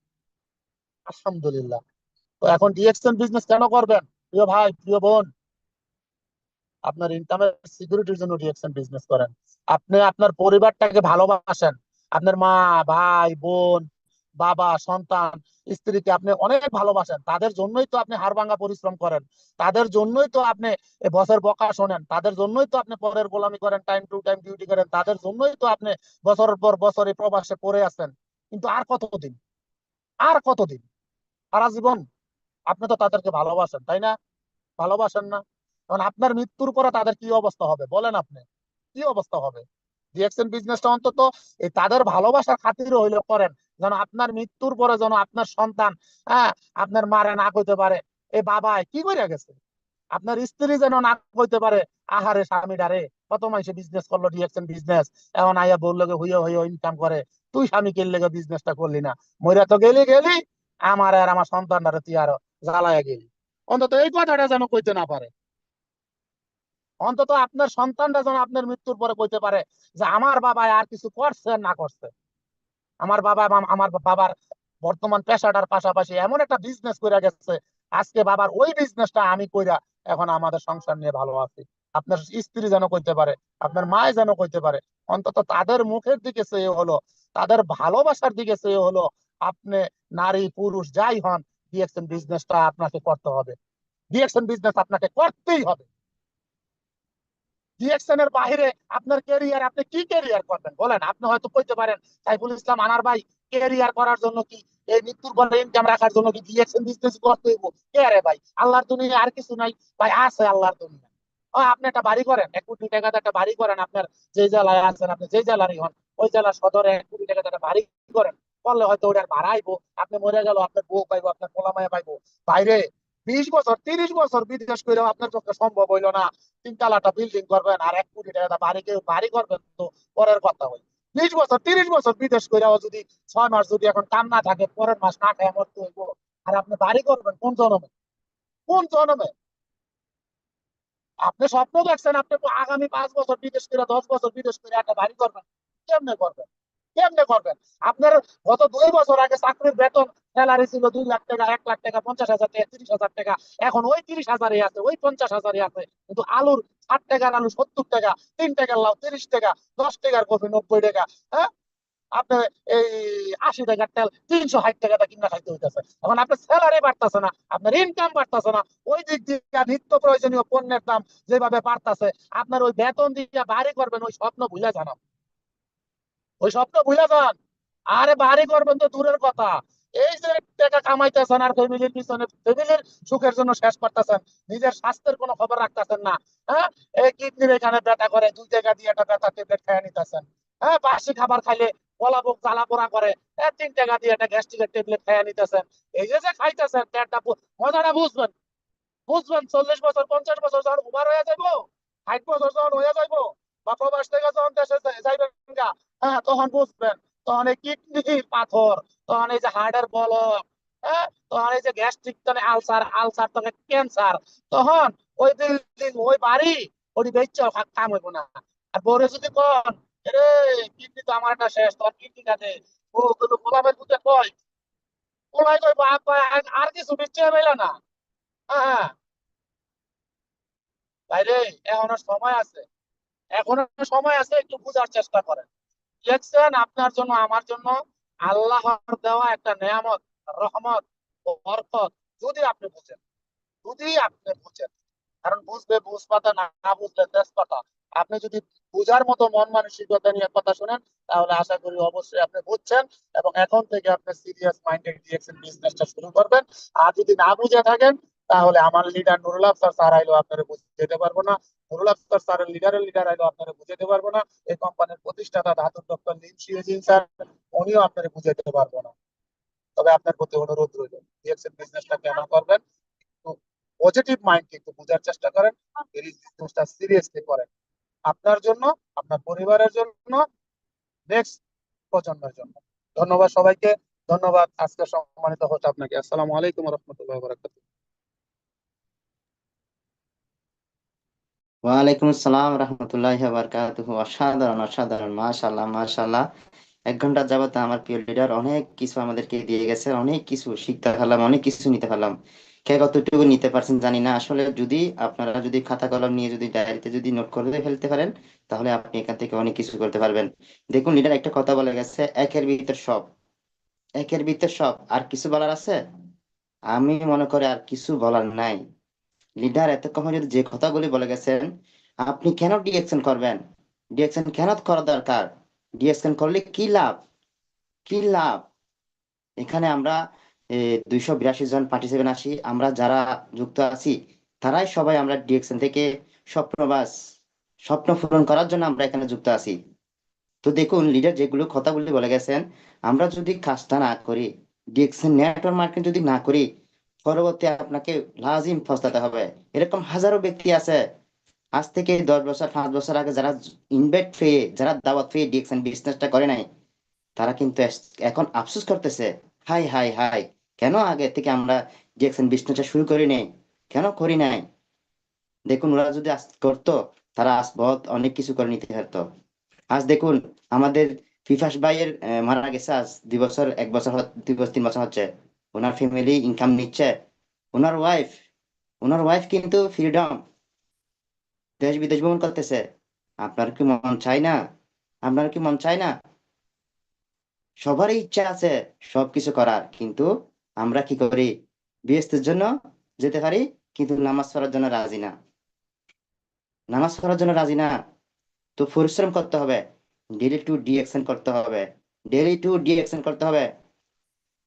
আলহামদুলিল্লাহ। তো এখন ডিএক্সএন বিজনেস কেন করবেন? প্রিয় ভাই, প্রিয় বোন, আপনার ইনকামের সিকিউরিটির জন্য ডিএক্সএন বিজনেস করেন। আপনি আপনার পরিবারটাকে ভালোবাসেন, আপনার মা, ভাই, বোন, বাবা, সন্তান, স্ত্রীকে আপনি অনেক ভালোবাসেন, তাদের জন্যই তো আপনি হাড়ভাঙ্গা পরিশ্রম করেন, তাদের জন্যই তো আপনি বছর বকা শোনেন, তাদের জন্যই তো আপনি পরের গোলামি করেন, টাইম টু টাইম ডিউটি করেন, তাদের জন্যই তো আপনি বছরের পর বছর এই প্রবাসে পড়ে আছেন। কিন্তু আর কতদিন, আর কতদিন, সারা জীবন? আপনি তো তাদেরকে ভালোবাসেন, তাই না? ভালোবাসেন না? এখন আপনার মৃত্যুর পরে তাদের কি অবস্থা হবে বলেন আপনি? কি অবস্থা হবে? ডিএক্সএন বিজনেসটা অন্তত এই তাদের ভালোবাসার খাতিরে হইলে করেন, যেন আপনার মৃত্যুর পরে যেন আপনার সন্তান, হ্যাঁ, আপনার মারে না কইতে পারে এই বাবা কি করে গেছে, আপনার স্ত্রী যেন না কইতে পারে আহারে স্বামীটারে কত মাইসে বিজনেস করলো, ডিএক্সএন বিজনেস, এখন আইয়া বললো হইয়া হইয়া ইনকাম করে, তুই স্বামী কে লেগে বিজনেসটা করলি না, মইরা তো গেলি গেলি, আমার আর আমার সন্তানটারে তুই আরো জ্বালায়া গেলি। অন্তত এই কথাটা যেন কইতে না পারে, অন্তত আপনার সন্তানরা যেন আপনার মৃত্যুর পরে কইতে পারে যে আমার বাবা আর কিছু করছে না করছে, আমার বাবা আমার বাবার বর্তমান পেশাটার পাশাপাশি এমন একটা বিজনেস করে গেছে, আজকে বাবার ওই বিজনেসটা আমি কইরা এখন আমাদের সংসার নিয়ে ভালো আছি। আপনার স্ত্রী যেন কইতে পারে, আপনার মা যেন কইতে পারে, অন্তত তাদের মুখের দিকে চেয়ে হলো, তাদের ভালোবাসার দিকে চেয়ে হলো, আপনি নারী পুরুষ যাই হন, ডিএক্সএন বিজনেসটা আপনাকে করতে হবে, ডিএক্সএন বিজনেস আপনাকে করতেই হবে। ডিএকশন এর বাইরে আপনার ক্যারিয়ার, আপনি কি ক্যারিয়ার করবেন বলেন? আপনি হয়তো কইতে পারেন সাইফুল ইসলাম আনার ভাই, ক্যারিয়ার করার জন্য কি, এই মৃত্যুর পরে ইনকাম রাখার জন্য কি ডিএকশন বিজনেস করতে হইব? কে রে ভাই, আল্লাহর দুনিয়া আর কিছু নাই ভাই, আছে আল্লাহর দুনিয়া। আপনি একটা বাড়ি করেন, 1 কোটি টাকাতে একটা বাড়ি করেন, আপনার যে জেলায় আছেন, আপনি যে জেলারই হন, ওই জেলার সদরে 1 কোটি টাকাতে একটা বাড়ি করেন, করলে হয়তো ওটার ভাড়া আইবো, আপনি মরে গেল আপনার বউ পাইবো, আপনার পোলা মায়া পাইবো। বাইরে 20 বছর 30 বছর বিদেশ করেও আপনার পক্ষে সম্ভব হইলো না 3 তলাটা বিল্ডিং করবেন আর 1 কোটি টাকা বাড়ি, কেউ বাড়ি করবেন তো পরের কথা হই। 20 বছর 30 বছর বিদেশ করেও যদি 6 মাস যদি এখন কাম না থাকে, পরের মাস না খায় মরতে হইব, আর আপনি বাড়ি করবেন কোন জনমে? কোন জনমে? আপনি স্বপ্ন দেখছেন আপনি আগামী 5 বছর বিদেশ করে, 10 বছর বিদেশ করে একটা বাড়ি করবেন, কেমনে করবেন? কেমনে করবেন? আপনার গত 2 বছর আগে চাকরির বেতন স্যালারি ছিল 2 লাখ টাকা, 1 লাখ টাকা, 50,000 টাকা, 30,000 টাকা, এখন ওই 30,000-ই আছে, ওই 50,000-ই আছে, কিন্তু আলুর 60 টাকার আলু 70 টাকা, 3 টাকার লাউ 30 টাকা, 10 টাকার কফি 90 টাকা, হ্যাঁ, আপনার এই 80 টাকার তেল 360 টাকা কিনা খাইতে হইতেছে। এখন আপনার স্যালারি বাড়তেছে না, আপনার ইনকাম বাড়তেছে না, ওই দিক দিয়ে নিত্য প্রয়োজনীয় পণ্যের দাম যেভাবে বাড়তেছে, আপনার ওই বেতন দিয়ে বাড়ি করবেন ওই স্বপ্ন ভুলে যান, ওই স্বপ্ন ভুলে যান। আরে বাড়ি করবেন তো দূরের কথা, এই যে টাকা কামাইতেছেন আর ফ্যামিলির পিছনে, ফ্যামিলির সুখের জন্য শেষ করতেছেন, নিজের স্বাস্থ্যের কোনো খবর রাখতেছেন না। হ্যাঁ, এই কিডনির এখানে ব্যথা করে 2 টাকা দিয়ে একটা ব্যথা ট্যাবলেট খেয়ে নিতেছেন। হ্যাঁ, বাসি খাবার খাইলে গলা বুক জ্বালা পোড়া করে, 3 টাকা দিয়ে একটা গ্যাস্ট্রিকের ট্যাবলেট খেয়ে নিতেছেন। এই যে যে খাইতেছেন পেটটা মজাটা বুঝবেন, বুঝবেন 40 বছর 50 বছর যখন উবার হয়ে যাইবো, 60 বছর যখন হয়ে যাইবো, বা প্রবাস থেকে যখন দেশে যাইবেন গা, হ্যাঁ তখন বুঝবেন। তখন এই কিডনির পাথর, তখন এই যে হার্টের বলক, হ্যাঁ তখন এই যে গ্যাস্ট্রিক, তখন আলসার, আলসার তখন ক্যান্সার, তখন ওই বিল্ডিং ওই বাড়ি ওটি বেচা কাম হইব না। আর বউরে যদি কন, রে কিডনি তো আমার একটা শেষ, তোর কিডনিটা দে, ও কিন্তু গোলামের পুতে কয়, ওলাই কই বাপ কয়, আর কিছু বিচ্ছে পেল না। হ্যাঁ হ্যাঁ, বাইরে এখনো সময় আছে, এখনো সময় আছে, একটু বোঝার চেষ্টা করেন। দেখছেন, আপনার জন্য আমার জন্য আল্লাহর দেওয়া একটা নেয়ামত, রহমত ও বরকত। যদি আপনি বুঝেন, যদি আপনি বুঝেন, কারণ বুঝবে বুঝ পাতা, না না বুঝলে তেজ পাতা। আপনি যদি বুঝার মতো মন মানসিকতা নিয়ে কথা শুনেন, তাহলে আশা করি অবশ্যই আপনি বুঝছেন, এবং এখন থেকে আপনি সিরিয়াস মাইন্ডেড ডিএক্সএন বিজনেসটা শুরু করবেন। আর যদি না বুঝে থাকেন, তাহলে আমার লিডার নুরুল আফসার স্যার আইলেও আপনারা বুঝতে পারবো না, নুরুল আফসার স্যারের লিডারের লিডার আইলেও আপনারা বুঝাইতে পারবো না, এই কোম্পানির প্রতিষ্ঠাতা ধাতুর ডক্টর লিন শিওজিন স্যার, উনিও আপনারা বুঝাইতে পারবো না। তবে আপনার প্রতি অনুরোধ রইল, ডিএক্সএন বিজনেসটা কেন করবেন, পজিটিভ মাইন্ড একটু বোঝার চেষ্টা করেন, এই বিজনেসটা সিরিয়াসলি করেন, আপনার জন্য, আপনার পরিবারের জন্য, নেক্সট প্রজন্মের জন্য। ধন্যবাদ সবাইকে, ধন্যবাদ আজকে সম্মানিত হোস্ট আপনাকে। আসসালামু আলাইকুম রহমতুল্লাহ বারাকাতুহু। ওয়ালাইকুম আসসালাম রহমতুল্লাহি ওয়া বারাকাতুহু। অসাধারণ অসাধারণ, মাশাআল্লাহ মাশাআল্লাহ। 1 ঘন্টা যাবত আমার প্রিয় লিডার অনেক কিছু আমাদেরকে দিয়ে গেছে, অনেক কিছু শিখতে পারলাম, অনেক কিছু নিতে পারলাম। কে কতটুকু নিতে পারছেন জানি না, আসলে যদি আপনারা যদি খাতা কলম নিয়ে যদি ডায়েরিতে যদি নোট করে ফেলতে পারেন, তাহলে আপনি এখান থেকে অনেক কিছু করতে পারবেন। দেখুন লিডার একটা কথা বলে গেছে, একের ভিতর সব, একের ভিতর সব। আর কিছু বলার আছে? আমি মনে করি আর কিছু বলার নাই। লিডার এতক্ষণ যদি যে কথাগুলি বলে গেছেন, আপনি কেন ডিএকশন করবেন, ডিএকশন কেন করা দরকার, ডিএকশন করলে কি লাভ, কি লাভ। এখানে আমরা 282 জন পার্টিসিপেন্ট আছি, আমরা যারা যুক্ত আছি তারাই সবাই আমরা ডিএকশন থেকে স্বপ্নবাস, স্বপ্ন পূরণ করার জন্য আমরা এখানে যুক্ত আছি। তো দেখুন লিডার যেগুলো কথাগুলি বলে গেছেন, আমরা যদি কাজটা না করি, ডিএকশন নেটওয়ার্ক মার্কেটিং যদি না করি, পরবর্তী আপনাকে লাজিম পস্তাতে হবে। এরকম হাজারো ব্যক্তি আছে, আজ থেকে 10 বছর 5 বছর আগে যারা ইনভাইট পেয়ে, যারা দাওয়াত পেয়ে ডিএকশন বিজনেসটা করে নাই, তারা কিন্তু এখন আফসোস করতেছে, হাই হাই হাই, কেন আগে থেকে আমরা ডিএকশন বিজনেসটা শুরু করি নাই, কেন করি নাই। দেখুন ওরা যদি আজ করতো, তারা আজ বহুত অনেক কিছু করে নিতে পারতো। আজ দেখুন আমাদের ফিফাস ভাইয়ের মারা গেছে আজ 2 বছর 1 বছর 2 বছর 3 বছর হচ্ছে, ওনার ফ্যামিলি ইনকাম নিচ্ছে, ওনার ওয়াইফ, ওনার ওয়াইফ কিন্তু ফ্রিডম, দেশ বিদেশ ভ্রমণ করতেছে। আপনার কি মন চায় না? আপনার কি মন চায় না? সবারই ইচ্ছা আছে সবকিছু করার, কিন্তু আমরা কি করি, বিএসটির জন্য যেতে পারি, কিন্তু নামাজ পড়ার জন্য রাজি না, নামাজ পড়ার জন্য রাজি না। তো পরিশ্রম করতে হবে, ডেলি টু ডি অ্যাকশন করতে হবে, ডেলি টু ডি অ্যাকশন করতে হবে,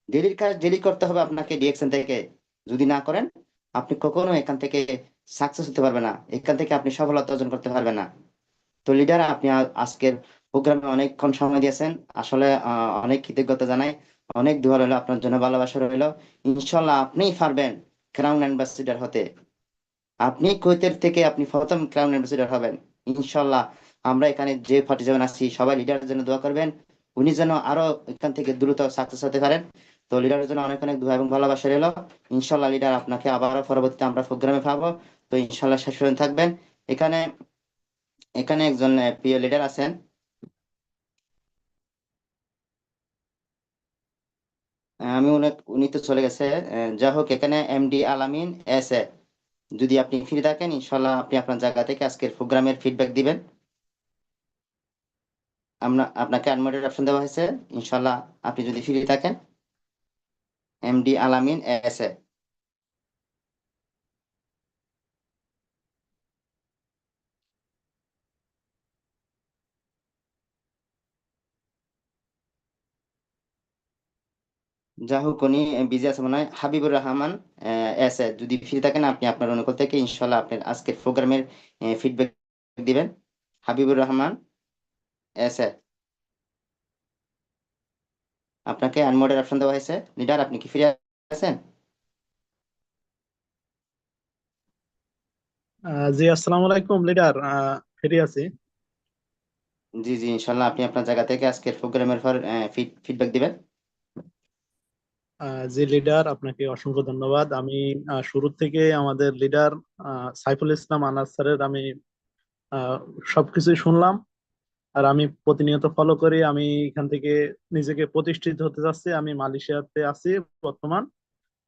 ডেলির কাজ ডেলি করতে হবে আপনাকে ডিএকশন থেকে। যদি না করেন, আপনি কখনো এখান থেকে সাকসেস হতে পারবেন না, এখান থেকে আপনি সফলতা অর্জন করতে পারবেন না। তো লিডার আপনি আজকের প্রোগ্রামে অনেকক্ষণ সময় দিয়েছেন, আসলে অনেক কৃতজ্ঞতা জানাই, অনেক দোয়া রইলো আপনার জন্য, ভালোবাসা রইলো। ইনশাল্লাহ আপনিই পারবেন ক্রাউন অ্যাম্বাসিডার হতে, আপনি কুয়েতের থেকে আপনি প্রথম ক্রাউন অ্যাম্বাসিডার হবেন ইনশাল্লাহ। আমরা এখানে যে পার্টিসিপেন্ট আছি সবাই লিডারের জন্য দোয়া করবেন, উনি যেন আরো এখান থেকে দ্রুত সাকসেস হতে পারেন। তো লিডারের জন্য অনেক অনেক দোয়া এবং ভালোবাসা রইলো। ইনশাল্লাহ লিডার আপনাকে আবারও পরবর্তীতে আমরা প্রোগ্রামে পাবো। তো ইনশাল্লাহ শেষ পর্যন্ত থাকবেন। এখানে, এখানে একজন প্রিয় লিডার আছেন, উনি তো চলে গেছে। যা হোক, এখানে এমডি আলামিন এস এ, যদি আপনি ফ্রি থাকেন ইনশাল্লাহ আপনি আপনার জায়গা থেকে আজকের প্রোগ্রামের ফিডব্যাক দিবেন। আমরা আপনাকে আনমোডের অপশন দেওয়া হয়েছে, ইনশাল্লাহ আপনি যদি ফ্রি থাকেন। এমডি আলামিন এস এ। যা হোক উনি বিজি আছে মনে হয়। হাবিবুর রহমান এস এ, যদি ফ্রি থাকেন আপনি আপনার অনুকূল থেকে ইনশাল্লাহ আপনার আজকের প্রোগ্রামের ফিডব্যাক দিবেন। হাবিবুর রহমান এস এ, আপনাকে আনমোডের অপশন দেওয়া হয়েছে। লিডার, আপনি কি ফ্রি আছেন? জি, আসসালামু আলাইকুম লিডার। ফ্রি আছি। জি জি, ইনশাল্লাহ আপনি আপনার জায়গা থেকে আজকের প্রোগ্রামের পর ফিডব্যাক দিবেন। জি লিডার, আপনাকে অসংখ্য ধন্যবাদ। আমি শুরু থেকে আমাদের লিডার সাইফুল ইসলাম আনাস স্যারের আমি আহ, সবকিছুই শুনলাম, আর আমি প্রতিনিয়ত ফলো করি। আমি এখান থেকে নিজেকে প্রতিষ্ঠিত হতে যাচ্ছি। আমি মালয়েশিয়াতে আছি বর্তমান।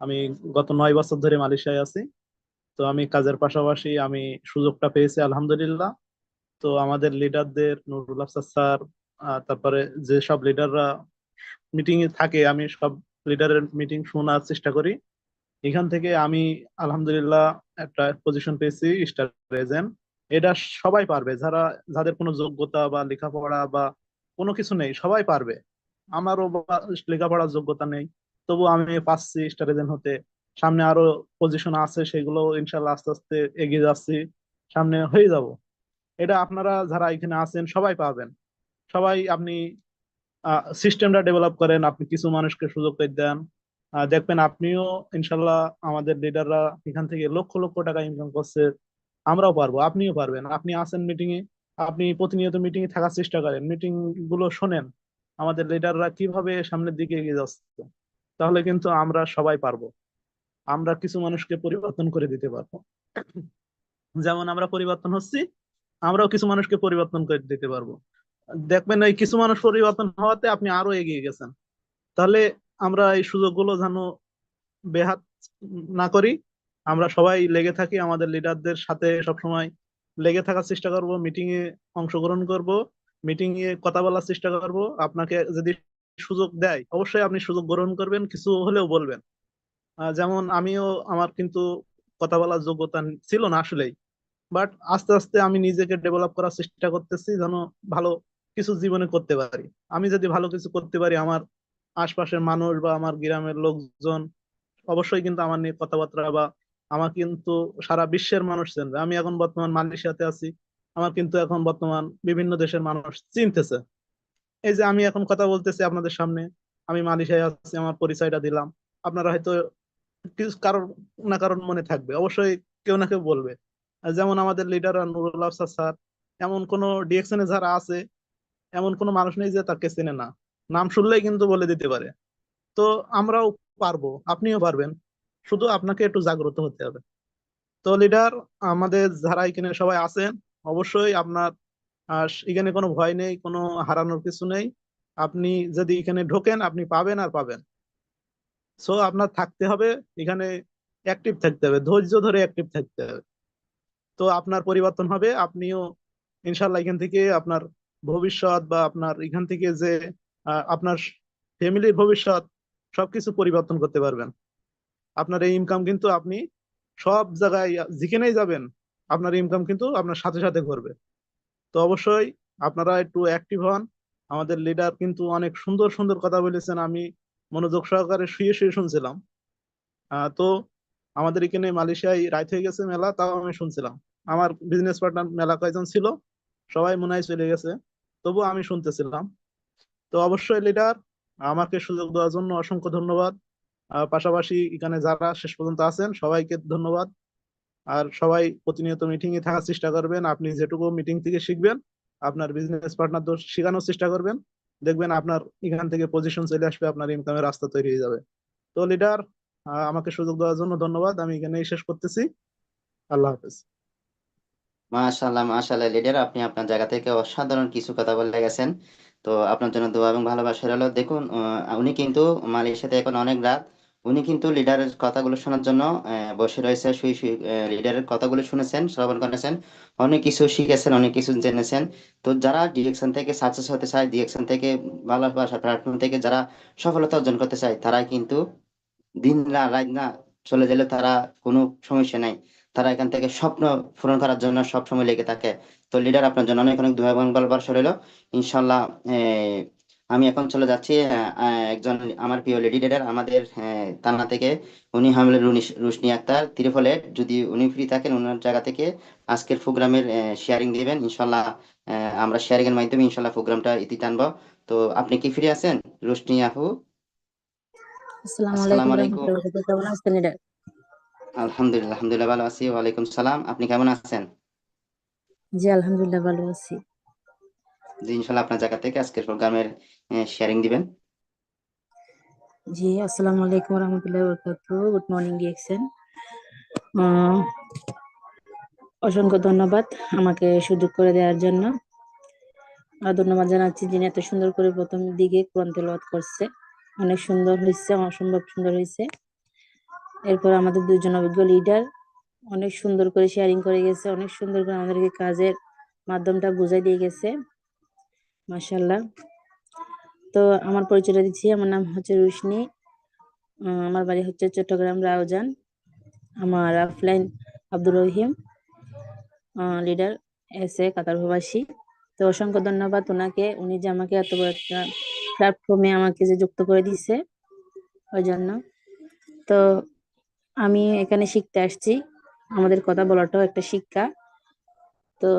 আমি গত 9 বছর ধরে মালয়েশিয়ায় আছি। তো আমি কাজের পাশাপাশি আমি সুযোগটা পেয়েছি আলহামদুলিল্লাহ। তো আমাদের লিডারদের নুরুল আফসার স্যার, তারপরে যে সব লিডাররা মিটিং এ থাকে, আমি সব লিডারের মিটিং শোনার চেষ্টা করি। এখান থেকে আমি আলহামদুলিল্লাহ একটা পজিশন পেয়েছি, স্টার এজেন্ট। এটা সবাই পারবে, যাদের কোনো যোগ্যতা বা লেখাপড়া বা কোনো কিছু নেই, সবাই পারবে। আমারও লেখাপড়ার যোগ্যতা নেই, তবু আমি পাচ্ছি স্টার এজেন্ট হতে। সামনে আরো পজিশন আছে, সেগুলো ইনশাল্লাহ আস্তে আস্তে এগিয়ে যাচ্ছি, সামনে হয়ে যাব। এটা আপনারা যারা এখানে আছেন সবাই পাবেন। সবাই আপনি সিস্টেমটা ডেভেলপ করেন, আপনি কিছু মানুষকে সুযোগ করে দেন, দেখবেন আপনিও ইনশাল্লাহ। আমাদের লিডাররা এখান থেকে লক্ষ লক্ষ টাকা ইনকাম করছে, আমরাও পারবো, আপনিও পারবেন। আপনি আছেন মিটিং এ, আপনি প্রতিনিয়ত মিটিং এ থাকার চেষ্টা করেন, মিটিং গুলো শোনেন আমাদের লিডাররা কিভাবে সামনের দিকে এগিয়ে যাচ্ছে, তাহলে কিন্তু আমরা সবাই পারবো। আমরা কিছু মানুষকে পরিবর্তন করে দিতে পারবো। যেমন আমরা পরিবর্তন হচ্ছি, আমরাও কিছু মানুষকে পরিবর্তন করে দিতে পারবো। দেখবেন এই কিছু মানুষ পরিবর্তন হওয়াতে আপনি আরো এগিয়ে গেছেন। তাহলে আমরা এই সুযোগগুলো যেন বেহাত না করি, আমরা সবাই লেগে থাকি, আমাদের লিডারদের সাথে সবসময় লেগে থাকার চেষ্টা করব, মিটিং এ অংশগ্রহণ করব, মিটিং এ কথা বলার চেষ্টা করব। আপনাকে যদি সুযোগ দেয় অবশ্যই আপনি সুযোগ গ্রহণ করবেন, কিছু হলেও বলবেন। যেমন আমিও, আমার কিন্তু কথা বলার যোগ্যতা ছিল না আসলেই, বাট আস্তে আস্তে আমি নিজেকে ডেভেলপ করার চেষ্টা করতেছি যেন ভালো কিছু জীবনে করতে পারি। আমি যদি ভালো কিছু করতে পারি, আমার আশপাশের মানুষ বা আমার গ্রামের লোকজন অবশ্যই কিন্তু আমার নিয়ে কথাবার্তা বা আমার কিন্তু সারা বিশ্বের মানুষ চেনবে। আমি এখন বর্তমান মালয়েশিয়াতে আছি, আমার কিন্তু এখন বর্তমান বিভিন্ন দেশের মানুষ চিনতেছে। এই যে আমি এখন কথা বলতেছি আপনাদের সামনে, আমি মালয়েশিয়ায় আছি, আমার পরিচয়টা দিলাম। আপনারা হয়তো কিছু কারণ না কারণ মনে থাকবে, অবশ্যই কেউ না কেউ বলবে। আর যেমন আমাদের লিডার নুরুল আফসার স্যার, এমন কোন ডিএকশনে যারা আছে, এমন কোনো মানুষ নেই যে তাকে চেনে না, নাম শুনলেই কিন্তু বলে দিতে পারে। তো আমরাও পারবো, আপনিও পারবেন, শুধু আপনাকে একটু জাগ্রত হতে হবে। তো লিডার, আমাদের যারা এখানে সবাই আছেন, অবশ্যই আপনার এখানে কোনো ভয় নেই, কোনো হারানোর কিছু নেই। আপনি যদি এখানে ঢোকেন আপনি পাবেন আর পাবেন। সো আপনার থাকতে হবে এখানে, অ্যাক্টিভ থাকতে হবে, ধৈর্য ধরে অ্যাক্টিভ থাকতে হবে। তো আপনার পরিবর্তন হবে, আপনিও ইনশাল্লাহ এখান থেকে আপনার ভবিষ্যৎ বা আপনার এখান থেকে যে আপনার ফ্যামিলির ভবিষ্যৎ সবকিছু পরিবর্তন করতে পারবেন। আপনার এই ইনকাম কিন্তু আপনি সব জায়গায় যেখানেই যাবেন, আপনার ইনকাম কিন্তু আপনার সাথে সাথে করবে। তো অবশ্যই আপনারা একটু অ্যাক্টিভ হন। আমাদের লিডার কিন্তু অনেক সুন্দর সুন্দর কথা বলেছেন, আমি মনোযোগ সহকারে শুয়ে শুয়ে শুনছিলাম। তো আমাদের এখানে মালয়েশিয়ায় রাইত হয়ে গেছে মেলা, তাও আমি শুনছিলাম। আমার বিজনেস পার্টনার মেলা কয়জন ছিল, সবাই মনে হয় চলে গেছে, তবু আমি শুনতেছিলাম। তো অবশ্যই লিডার, আমাকে সুযোগ দেওয়ার জন্য অসংখ্য ধন্যবাদ। পাশাপাশি এখানে যারা শেষ পর্যন্ত আছেন সবাইকে ধন্যবাদ। আর সবাই প্রতিনিয়ত মিটিং এ থাকার চেষ্টা করবেন, আপনি যেটুকু মিটিং থেকে শিখবেন আপনার বিজনেস পার্টনারদের শেখানোর চেষ্টা করবেন। দেখবেন আপনার এখান থেকে পজিশন চলে আসবে, আপনার ইনকামের রাস্তা তৈরি হয়ে যাবে। তো লিডার, আমাকে সুযোগ দেওয়ার জন্য ধন্যবাদ, আমি এখানেই শেষ করতেছি। আল্লাহ হাফেজ। মাশাআল্লাহ মাশাআল্লাহ লিডার, আপনি আপনার জায়গা থেকে অসাধারণ কিছু কথা বলে গেছেন। তো আপনার জন্য দোয়া এবং ভালোবাসা রইলো। দেখুন উনি কিন্তু মালয়েশিয়াতে এখন অনেক রাত, উনি কিন্তু লিডারের কথাগুলো শোনার জন্য বসে রয়েছে, শুয়ে শুয়ে লিডারের কথাগুলো শুনেছেন, শ্রবণ করেছেন, অনেক কিছু শিখেছেন, অনেক কিছু জেনেছেন। তো যারা ডিরেকশন থেকে সাকসেস হতে চায়, ডিরেকশন থেকে ভালোবাসা প্ল্যাটফর্ম থেকে যারা সফলতা অর্জন করতে চায়, তারা কিন্তু দিন রাত না চলে গেলে তারা কোনো সমস্যা নাই। তারা এখান থেকে স্বপ্ন পূরণ করার জন্য সব সময় লেগে থাকে। তো লিডার, আপনার জন্য অনেক অনেক দোয়া এবং ভালোবাসা রইলো। ইনশাল্লাহ আমি এখন চলে যাচ্ছি একজন আমার প্রিয় লেডি লিডার আমাদের থানা থেকে, উনি হলেন রুশনি আক্তার ত্রিফলেট। যদি উনি ফ্রি থাকেন ওনার জায়গা থেকে আজকের প্রোগ্রামের শেয়ারিং দিবেন ইনশাল্লাহ। আমরা শেয়ারিং এর মাধ্যমে ইনশাল্লাহ প্রোগ্রামটা ইতি টানবো। তো আপনি কি ফ্রি আছেন রুশনি আপু? আসসালামু আসসালামু আলাইকুম আলাইকুম। রহমতুল্লাহ বরকাতুহু। কেমন আছেন এটা? আলহামদুলিল্লাহ, আলহামদুলিল্লাহ ভালো আছি। ওয়ালাইকুম সালাম। আপনি কেমন আছেন? জি আলহামদুলিল্লাহ ভালো আছি। জি, ইনশাল্লাহ আপনার জায়গা থেকে আজকের প্রোগ্রামের শেয়ারিং দিবেন। জি আসসালামু আলাইকুম রহমতুল্লাহ বরকাতুহু। Good morning DXN. অসংখ্য ধন্যবাদ আমাকে সুযোগ করে দেওয়ার জন্য। আর ধন্যবাদ জানাচ্ছি যিনি এত সুন্দর করে প্রথম দিকে কোরআন তেলাওয়াত করছে। অনেক সুন্দর হয়েছে, অসম্ভব সুন্দর হয়েছে। এরপর আমাদের দুজন অভিজ্ঞ লিডার অনেক সুন্দর করে শেয়ারিং করে গেছে, অনেক সুন্দর করে আমাদেরকে কাজের মাধ্যমটা বুঝাই দিয়ে গেছে, মাশাআল্লাহ। তো আমার পরিচয়টা দিচ্ছি, আমার নাম হচ্ছে রুশনি। আমার বাড়ি হচ্ছে চট্টগ্রাম রাউজান। আমার offline Abdur Rahim, leader SA কাতার প্রবাসী। তো অসংখ্য ধন্যবাদ ওনাকে, উনি যে আমাকে এত বড় একটা প্ল্যাটফর্মে আমাকে যে যুক্ত করে দিয়েছে ওই জন্য। তো আমি এখানে শিখতে আসছি, আমাদের কথা বলাটাও একটা শিক্ষা। তো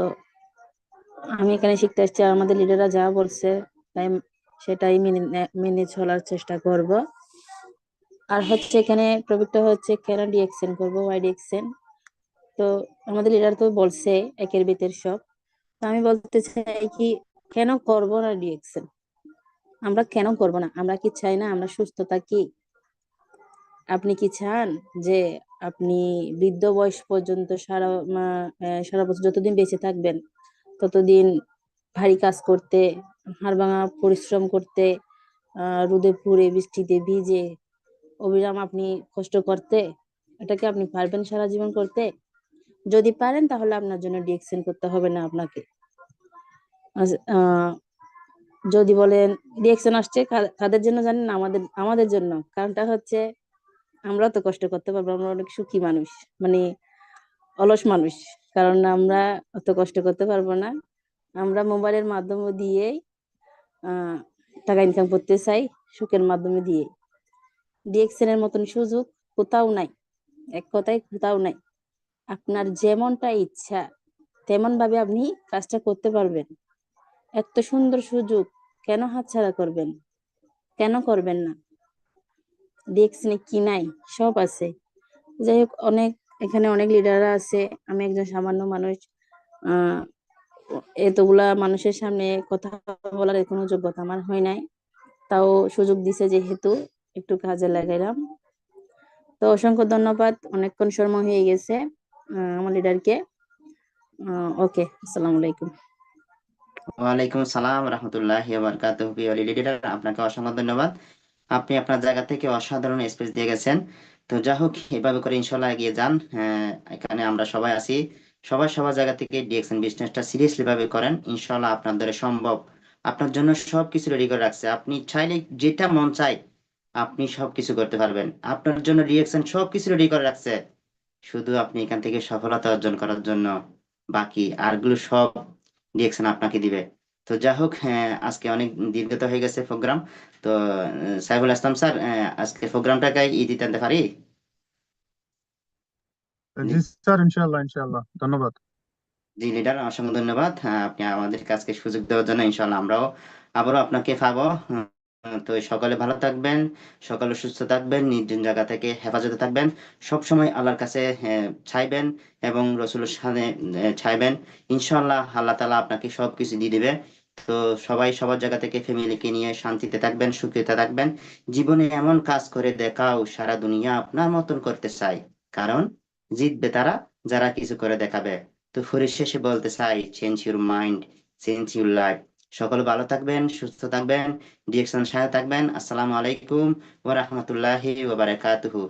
আমি এখানে শিখতে আসছি, আর আমাদের লিডাররা যা বলছে তাই সেটাই মেনে চলার চেষ্টা করব। আর হচ্ছে এখানে টপিকটা হচ্ছে কেন ডিএক্সএন করবো, ওয়াই ডিএক্সএন। তো আমাদের লিডার তো বলছে একের ভিতর সব। তো আমি বলতে চাই কি, কেন করব না ডিএক্সএন? আমরা কেন করব না? আমরা কি চাই না আমরা সুস্থ থাকি? আপনি কি চান যে আপনি বৃদ্ধ বয়স পর্যন্ত সারা বছর যতদিন বেঁচে থাকবেন ততদিন ভারী কাজ করতে, হাড় ভাঙা পরিশ্রম করতে, রোদে পুড়ে বৃষ্টিতে ভিজে অবিরাম আপনি কষ্ট করতে? এটা কি আপনি পারবেন সারা জীবন করতে? যদি পারেন তাহলে আপনার জন্য ডিএক্সএন করতে হবে না আপনাকে। যদি বলেন ডিএক্সএন আসছে কাদের জন্য জানেন? আমাদের আমাদের জন্য। কারণটা হচ্ছে আমরা তো কষ্ট করতে পারবো, আমরা অনেক সুখী মানুষ, মানে অলস মানুষ। কারণ আমরা অত কষ্ট করতে পারবো না, আমরা মোবাইলের মাধ্যমে দিয়ে টাকা ইনকাম করতে চাই, সুখের মাধ্যমে দিয়ে। ডিএক্সএন এর মতন সুযোগ কোথাও নাই, এক কথায় কোথাও নাই। আপনার যেমনটা ইচ্ছা তেমন ভাবে আপনি কাজটা করতে পারবেন। এত সুন্দর সুযোগ কেন হাতছাড়া করবেন? কেন করবেন না? ডিএক্সএন কি নাই? সব আছে। যাই হোক, এখানে অনেক লিডাররা আছে, আমি একজন সামান্য মানুষ। আহ এতগুলা মানুষের সামনে কথা বলার কোনো যোগ্যতা আমার হয় নাই, তাও সুযোগ দিছে যেহেতু একটু কাজে লাগাইলাম। তো অসংখ্য ধন্যবাদ, অনেকক্ষণ সময় হয়ে গেছে আমার লিডারকে। ওকে, আসসালামু আলাইকুম। ওয়ালাইকুম সালাম রহমতুল্লাহি ওয়া বারাকাতুহু। প্রিয় লিডার, আপনাকে অসংখ্য ধন্যবাদ। আপনি আপনার জায়গা থেকে অসাধারণ স্পেস দিয়ে গেছেন। তো যা হোক, এভাবে করে ইনশাল্লাহ এগিয়ে যান। এখানে আমরা সবাই আছি, সবাই সবার জায়গা থেকে ডিএক্সএন বিজনেসটা সিরিয়াসলি ভাবে করেন, ইনশাল্লাহ আপনার দ্বারা সম্ভব। আপনার জন্য সবকিছু রেডি করে রাখছে, আপনি চাইলে যেটা মন চায় আপনি সবকিছু করতে পারবেন। আপনার জন্য ডিএক্সএন সবকিছু রেডি করে রাখছে, শুধু আপনি এখান থেকে সফলতা অর্জন করার জন্য। বাকি আরগুলো সব ডিরেকশন আপনাকে দিবে। তো যা হোক, আজকে অনেক দীর্ঘতা হয়ে গেছে প্রোগ্রাম। তো সাইফুল ইসলাম স্যার, আজকে প্রোগ্রামটাকে দিতে আনতে পারি? জি স্যার, ইনশাআল্লাহ ইনশাআল্লাহ, ধন্যবাদ। জি লিডার, অসংখ্য ধন্যবাদ। আপনি আমাদের কাজকে সুযোগ দেওয়ার জন্য। ইনশাল্লাহ আমরাও আবারও আপনাকে পাবো। তো সকলে ভালো থাকবেন, সকলে সুস্থ থাকবেন, নির্জন জায়গা থেকে হেফাজতে থাকবেন, সব সময় আল্লাহর কাছে চাইবেন এবং রসুলের সামনে চাইবেন। ইনশাল্লাহ আল্লাহ তাআলা আপনাকে সবকিছু দিয়ে দিবে। তো সবাই সবার জায়গা থেকে ফ্যামিলিকে নিয়ে শান্তিতে থাকবেন, সুখেতে থাকবেন। জীবনে এমন কাজ করে দেখাও সারা দুনিয়া আপনার মতন করতে চাই, কারণ জিতবে তারা যারা কিছু করে দেখাবে। তো পরিশেষে বলতে চাই, change your mind, change your life. সকলে ভালো থাকবেন, সুস্থ থাকবেন, ডিরেকশন সাথে থাকবেন। আসসালামু আলাইকুম ওয়া রাহমাতুল্লাহি ওয়া বারাকাতুহু।